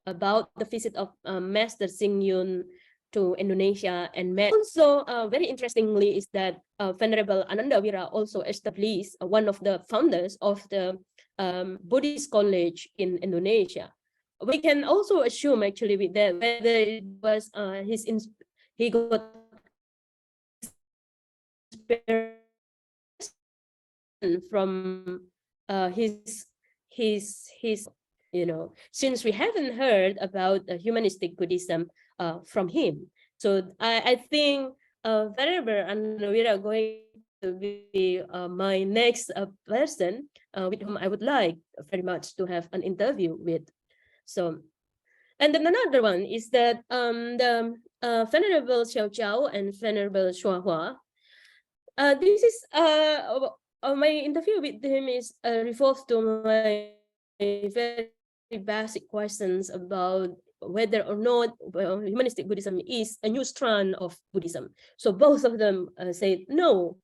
about the visit of Master Xingyun to Indonesia and met. Also, very interestingly, is that Venerable Anandawira also established one of the founders of the Buddhist college in Indonesia. We can also assume actually with that whether it was he got from his since we haven't heard about humanistic Buddhism from him. So I think Venerable Anandawira going to be my next person with whom I would like very much to have an interview with. So, and then another one is that the Venerable Xiao Zhao and Venerable Shuahua. This is my interview with him is revolves to my very basic questions about whether or not humanistic Buddhism is a new strand of Buddhism. So both of them said no,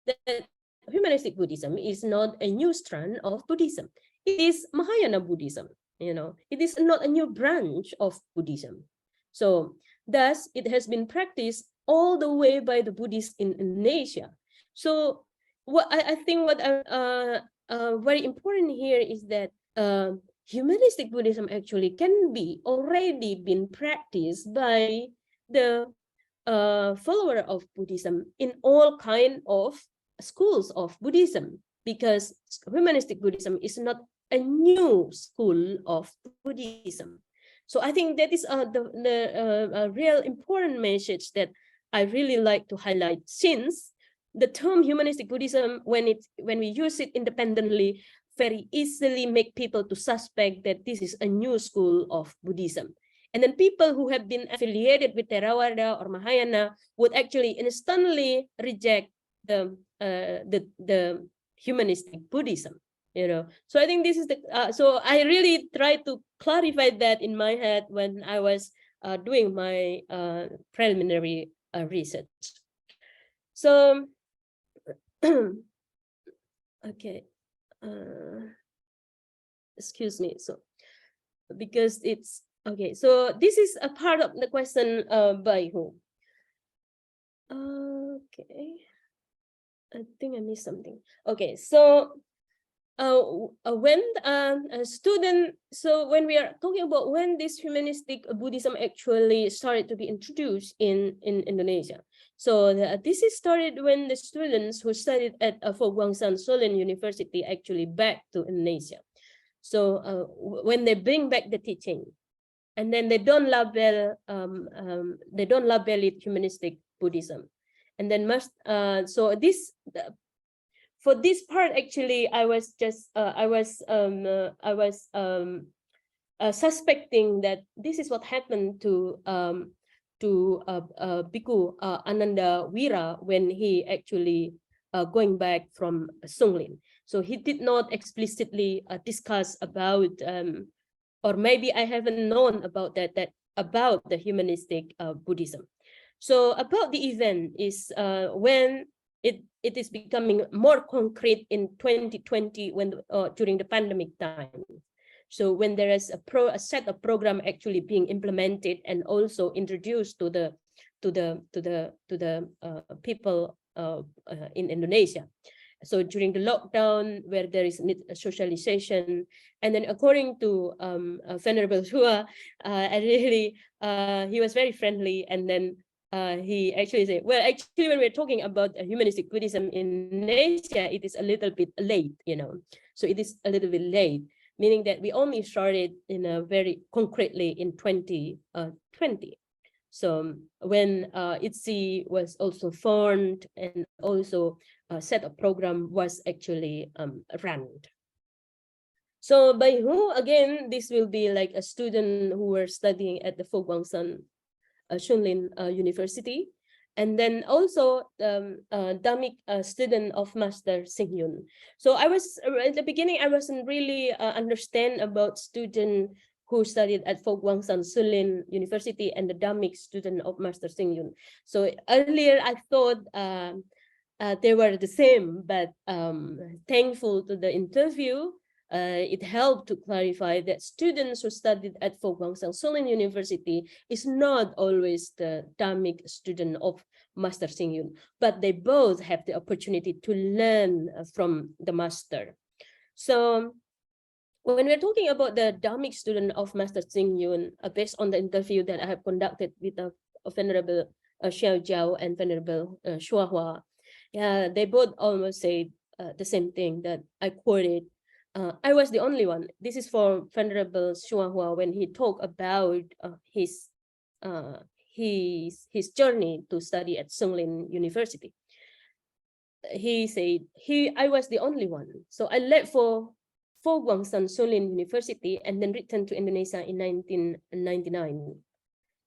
that humanistic Buddhism is not a new strand of Buddhism. It is Mahayana Buddhism. It is not a new branch of Buddhism. So thus it has been practiced all the way by the Buddhists in Indonesia. So what I think what very important here is that humanistic Buddhism actually can be already been practiced by the follower of Buddhism in all kind of schools of Buddhism, because humanistic Buddhism is not a new school of Buddhism. So I think that is the real important message that I really like to highlight, since the term humanistic Buddhism, when we use it independently, very easily make people to suspect that this is a new school of Buddhism. And then people who have been affiliated with Theravada or Mahayana would actually instantly reject the humanistic Buddhism. So I think this is the so I really tried to clarify that in my head when I was doing my preliminary research. So okay, excuse me. So because it's okay, so this is a part of the question by whom? Okay, I think I missed something. Okay, so when a student, so when we are talking about when this humanistic Buddhism actually started to be introduced in Indonesia. So this is started when the students who studied at Foguangsan Solin University actually back to Indonesia. So when they bring back the teaching, and then they don't label it humanistic Buddhism, and then so this. For this part, actually, I was suspecting that this is what happened to Bhikkhu Anandawira when he actually going back from Sunglin. So he did not explicitly discuss about, or maybe I haven't known about that about the humanistic Buddhism. So about the event is when it is becoming more concrete in 2020 when during the pandemic time. So when there is a set of program actually being implemented and also introduced to the people in Indonesia. So during the lockdown, where there is socialization, and then according to Venerable Hua, he was very friendly, and then he actually said, well, actually, when we're talking about humanistic Buddhism in Indonesia, it is a little bit late, So it is a little bit late, meaning that we only started in a very concretely in 2020. So when ITSI was also formed, and also a set of program was actually run. So by who, again, this will be like a student who were studying at the Foguangsan Shunlin University, and then also Dhammik student of Master Xingyun. So I was at the beginning, I wasn't really understand about student who studied at Foguangsan Shunlin University and the Dhammik student of Master Xingyun. So earlier I thought they were the same, but thankful to the interview, It helped to clarify that students who studied at Fo Guangsan Solin University is not always the Dhammic student of Master Xing Yun, but they both have the opportunity to learn from the master. So when we're talking about the Dhammic student of Master Xing Yun, based on the interview that I have conducted with Venerable Xiao Jiao and Venerable Shua Hua, they both almost say the same thing that I quoted. I was the only one. This is for Venerable Shua Hua when he talked about his journey to study at Sunglin University. He said, I was the only one. So I left for Fo Guangsan Sunglin University and then returned to Indonesia in 1999.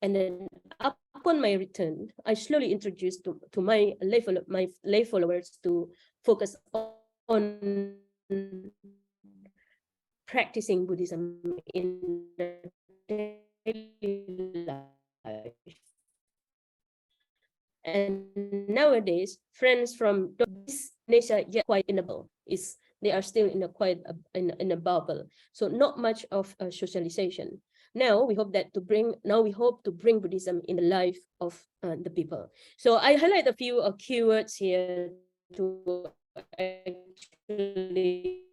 And then upon my return, I slowly introduced to my lay followers to focus on practicing Buddhism in daily life. And nowadays, friends from Indonesia yet quite inable. They are still in a quite in a bubble. So not much of socialization. Now we hope to bring Buddhism in the life of the people. So I highlight a few keywords here to actually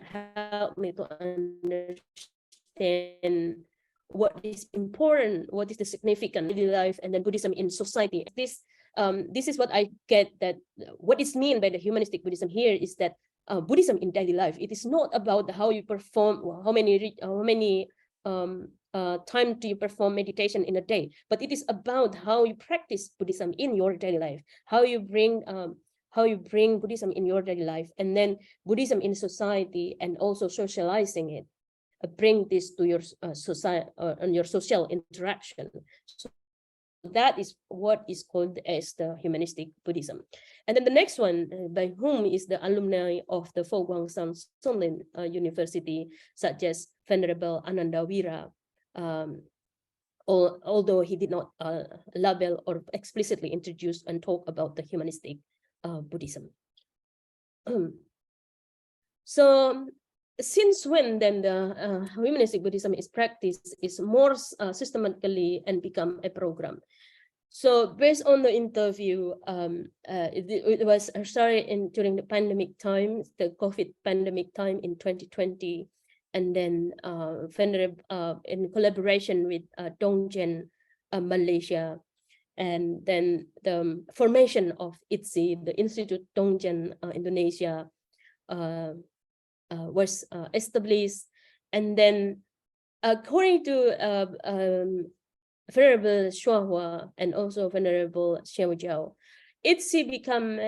help me to understand what is important, what is the significant daily life, and then Buddhism in society. This is what I get, that what is meant by the humanistic Buddhism here is that Buddhism in daily life. It is not about how you perform, how many time do you perform meditation in a day, but it is about how you practice Buddhism in your daily life, how you bring Buddhism in your daily life, and then Buddhism in society, and also socializing it. Bring this to your society and your social interaction. So that is what is called as the humanistic Buddhism. And then the next one, by whom is the alumni of the Fo Guangsan Sunlin University, such as Venerable Anandawira, although he did not label or explicitly introduce and talk about the humanistic Buddhism. So since when then the humanistic Buddhism is practiced is more systematically and become a program? So based on the interview, it was started during the pandemic time, the COVID pandemic time in 2020, and then in collaboration with Dongjen Malaysia, and then the formation of ITSI, the Institute Dongjen Indonesia, was established. And then according to Venerable Shua Hua and also Venerable Xiao Jiao, ITSI become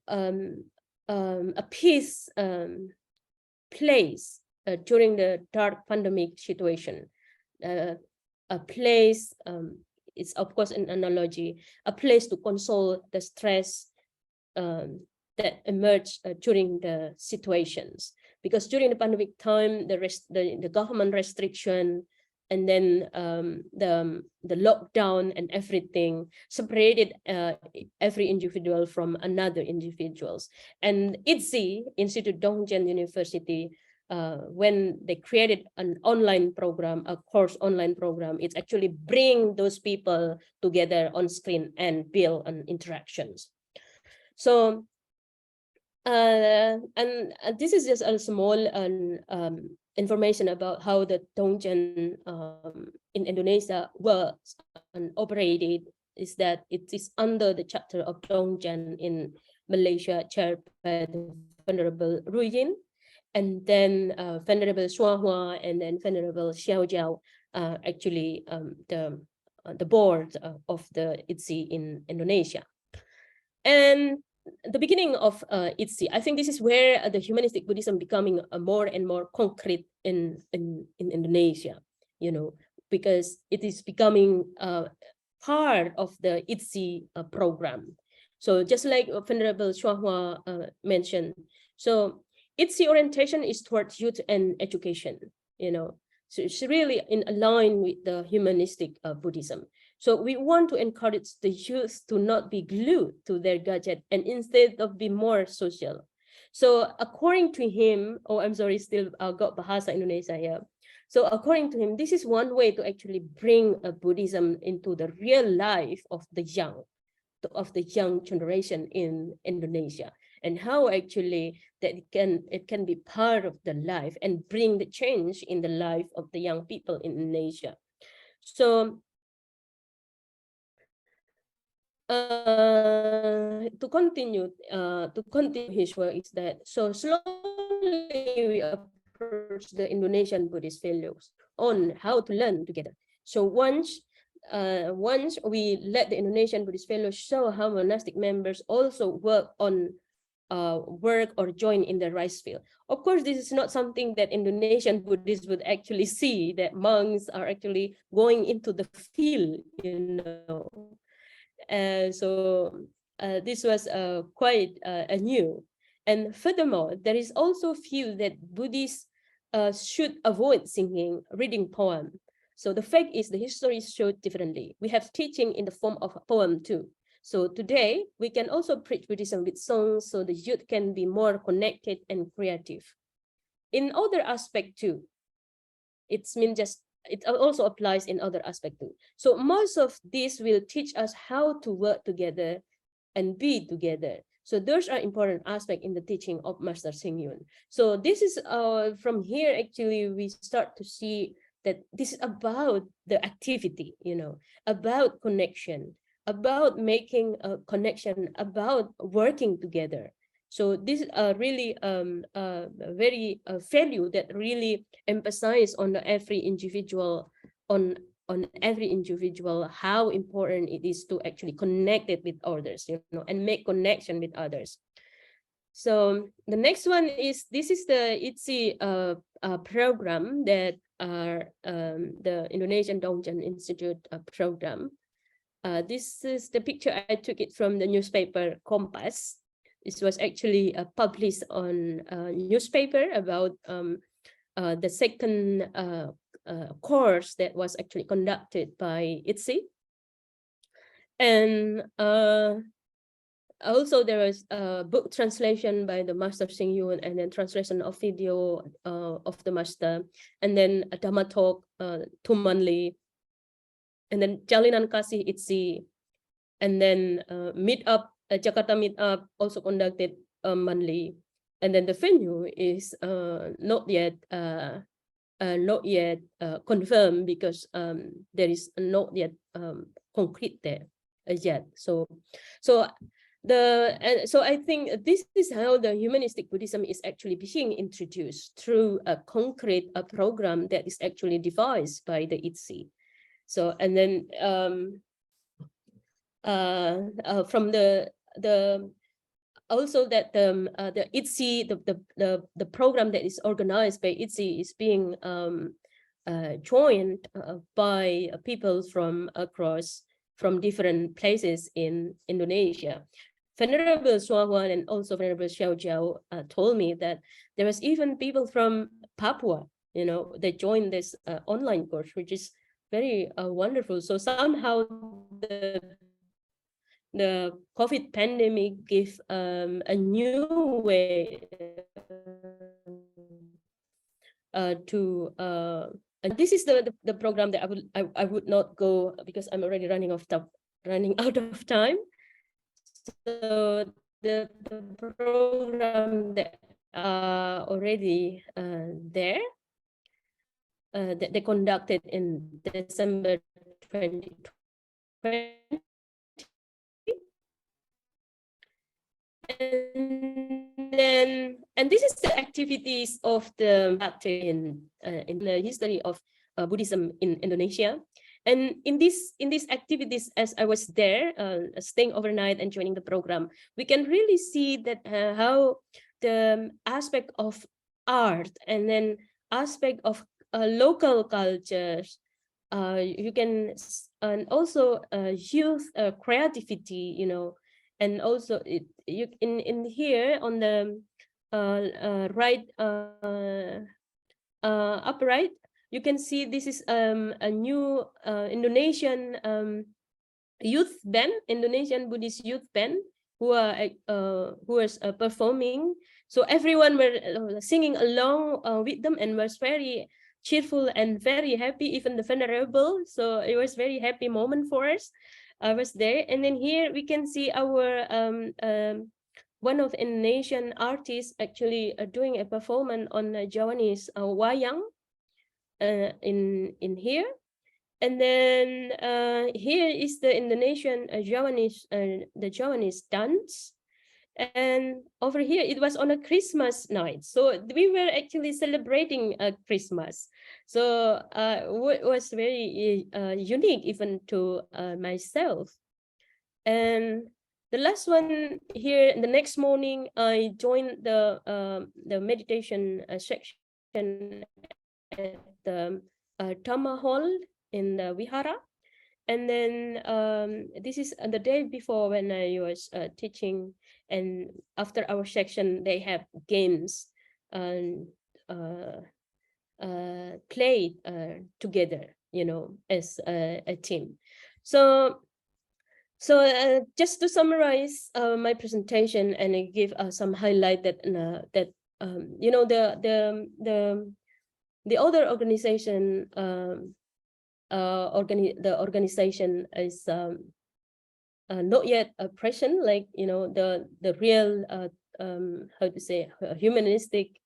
a peace place during the dark pandemic situation. A place, it's of course an analogy, a place to console the stress that emerged during the situations. Because during the pandemic time, the government restriction, and then the lockdown and everything separated every individual from another individuals. And ITSI, Institute Dongjen University, when they created an online program, a course online program, it's actually bring those people together on screen and build on interactions. So, and this is just a small information about how the Dongjen in Indonesia works and operated, is that it is under the chapter of Dongjen in Malaysia, chaired by the Venerable Ruyin, and then Venerable Shua Hua, and then Venerable Xiao Jiao, actually the board of the ITSI in Indonesia. And the beginning of ITSI, I think this is where the humanistic Buddhism becoming more and more concrete in Indonesia, you know, because it is becoming part of the ITSI program. So just like Venerable Shua Hua mentioned, so ITSI orientation is towards youth and education, you know, so it's really in line with the humanistic Buddhism. So we want to encourage the youth to not be glued to their gadget and instead of be more social. So according to him, oh, I'm sorry, still got bahasa Indonesia here. So according to him, this is one way to actually bring Buddhism into the real life of the young generation in Indonesia, and how actually that it can be part of the life and bring the change in the life of the young people in Indonesia. So to continue his work is that, so slowly we approach the Indonesian Buddhist values on how to learn together. So once we let the Indonesian Buddhist fellows show how monastic members also work or join in the rice field. Of course, this is not something that Indonesian Buddhists would actually see, that monks are actually going into the field, this was quite new. And furthermore, there is also feel that Buddhists should avoid singing, reading poem. So the fact is the history showed differently. We have teaching in the form of a poem too. So today we can also preach Buddhism with songs, so the youth can be more connected and creative. In other aspect too, it also applies in other aspect too. So most of this will teach us how to work together and be together. So those are important aspects in the teaching of Master Hsing Yun. So this is from here actually we start to see that this is about the activity, about connection, about making a connection, about working together. So this really very value that really emphasize on every individual, how important it is to actually connect it with others, and make connection with others. So the next one is, this is the ITSI program that the Indonesian Dongchen Institute program. This is the picture. I took it from the newspaper Kompas. This was actually published on a newspaper about the second course that was actually conducted by ITSI. And also there was a book translation by the Master Hsing Yun, and then translation of video of the Master, and then a Dhamma talk 2 monthly, and then Jalinan Kasih ITSI, and then meetup, Jakarta meetup also conducted monthly, and then the venue is not yet confirmed because there is not yet concrete there yet. So I think this is how the humanistic Buddhism is actually being introduced, through a concrete program that is actually devised by the ITSI. So, and then from the also that the ITSI, the program that is organized by ITSI is being joined by people from different places in Indonesia. Venerable Swawan and also Venerable Xiao Jiao told me that there was even people from Papua, they joined this online course, which is very wonderful. So somehow the COVID pandemic gives a new way and this is the program that I would not go because I'm already running out of time. So the program that are already there that they conducted in December 2020. And this is the activities of the in the history of Buddhism in Indonesia. And in these activities, as I was there, staying overnight and joining the program, we can really see that how the aspect of art and then aspect of local cultures, you can, and also youth creativity, and also in here on the right upper right, you can see this is a new Indonesian youth band, Indonesian Buddhist youth band, who was performing. So everyone were singing along with them and was very cheerful and very happy, even the venerable. So it was very happy moment for us. I was there, and then here we can see our one of Indonesian artists actually doing a performance on Javanese wayang in here. And then here is the Indonesian the Javanese dance. And over here, it was on a Christmas night. So we were actually celebrating Christmas. So it was very unique even to myself. And the last one here, the next morning, I joined the meditation section at the Dhamma Hall in the Vihara. And then this is the day before when I was teaching, and after our section, they have games and played together, you know, as a team. So just to summarize my presentation and I give some highlight that you know, the other organization the organization is not yet present, like, you know, the real how to say humanistic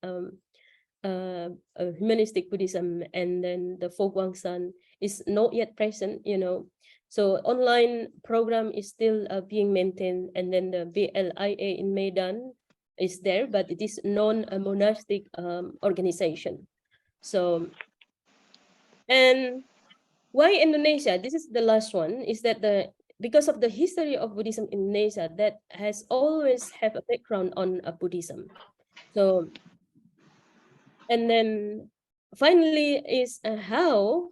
humanistic Buddhism, and then the Fo Guang is not yet present, you know. So online program is still being maintained, and then the BLIA in Medan is there, but it is non-monastic organization. So, and why Indonesia? This is the last one, is that because of the history of Buddhism in Indonesia that has always have a background on Buddhism. So, and then finally is how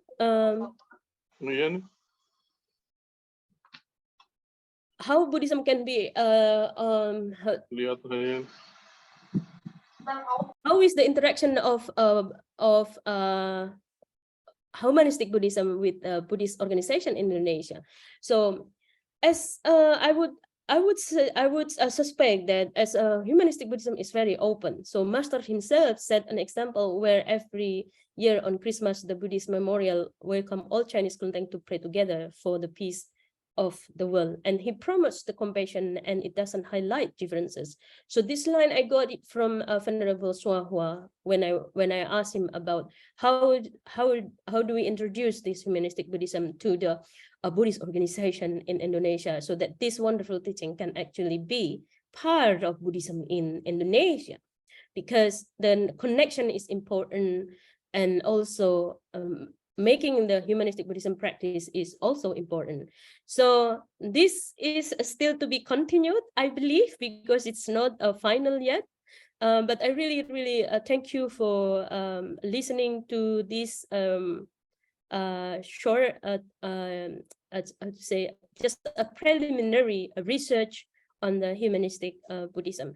Buddhism can be how is the interaction of humanistic Buddhism with Buddhist organization in Indonesia. So as I would suspect that as humanistic Buddhism is very open. So Master himself set an example where every year on Christmas, the Buddhist memorial welcome all Chinese content to pray together for the peace of the world, and he promised the compassion, and it doesn't highlight differences. So this line I got it from Venerable Swahwa when I asked him about how do we introduce this humanistic Buddhism to the Buddhist organization in Indonesia, so that this wonderful teaching can actually be part of Buddhism in Indonesia, because the connection is important, and also making the humanistic Buddhism practice is also important. So this is still to be continued, I believe, because it's not final yet. But I really thank you for listening to this short, I'd say, just a preliminary research on the humanistic Buddhism.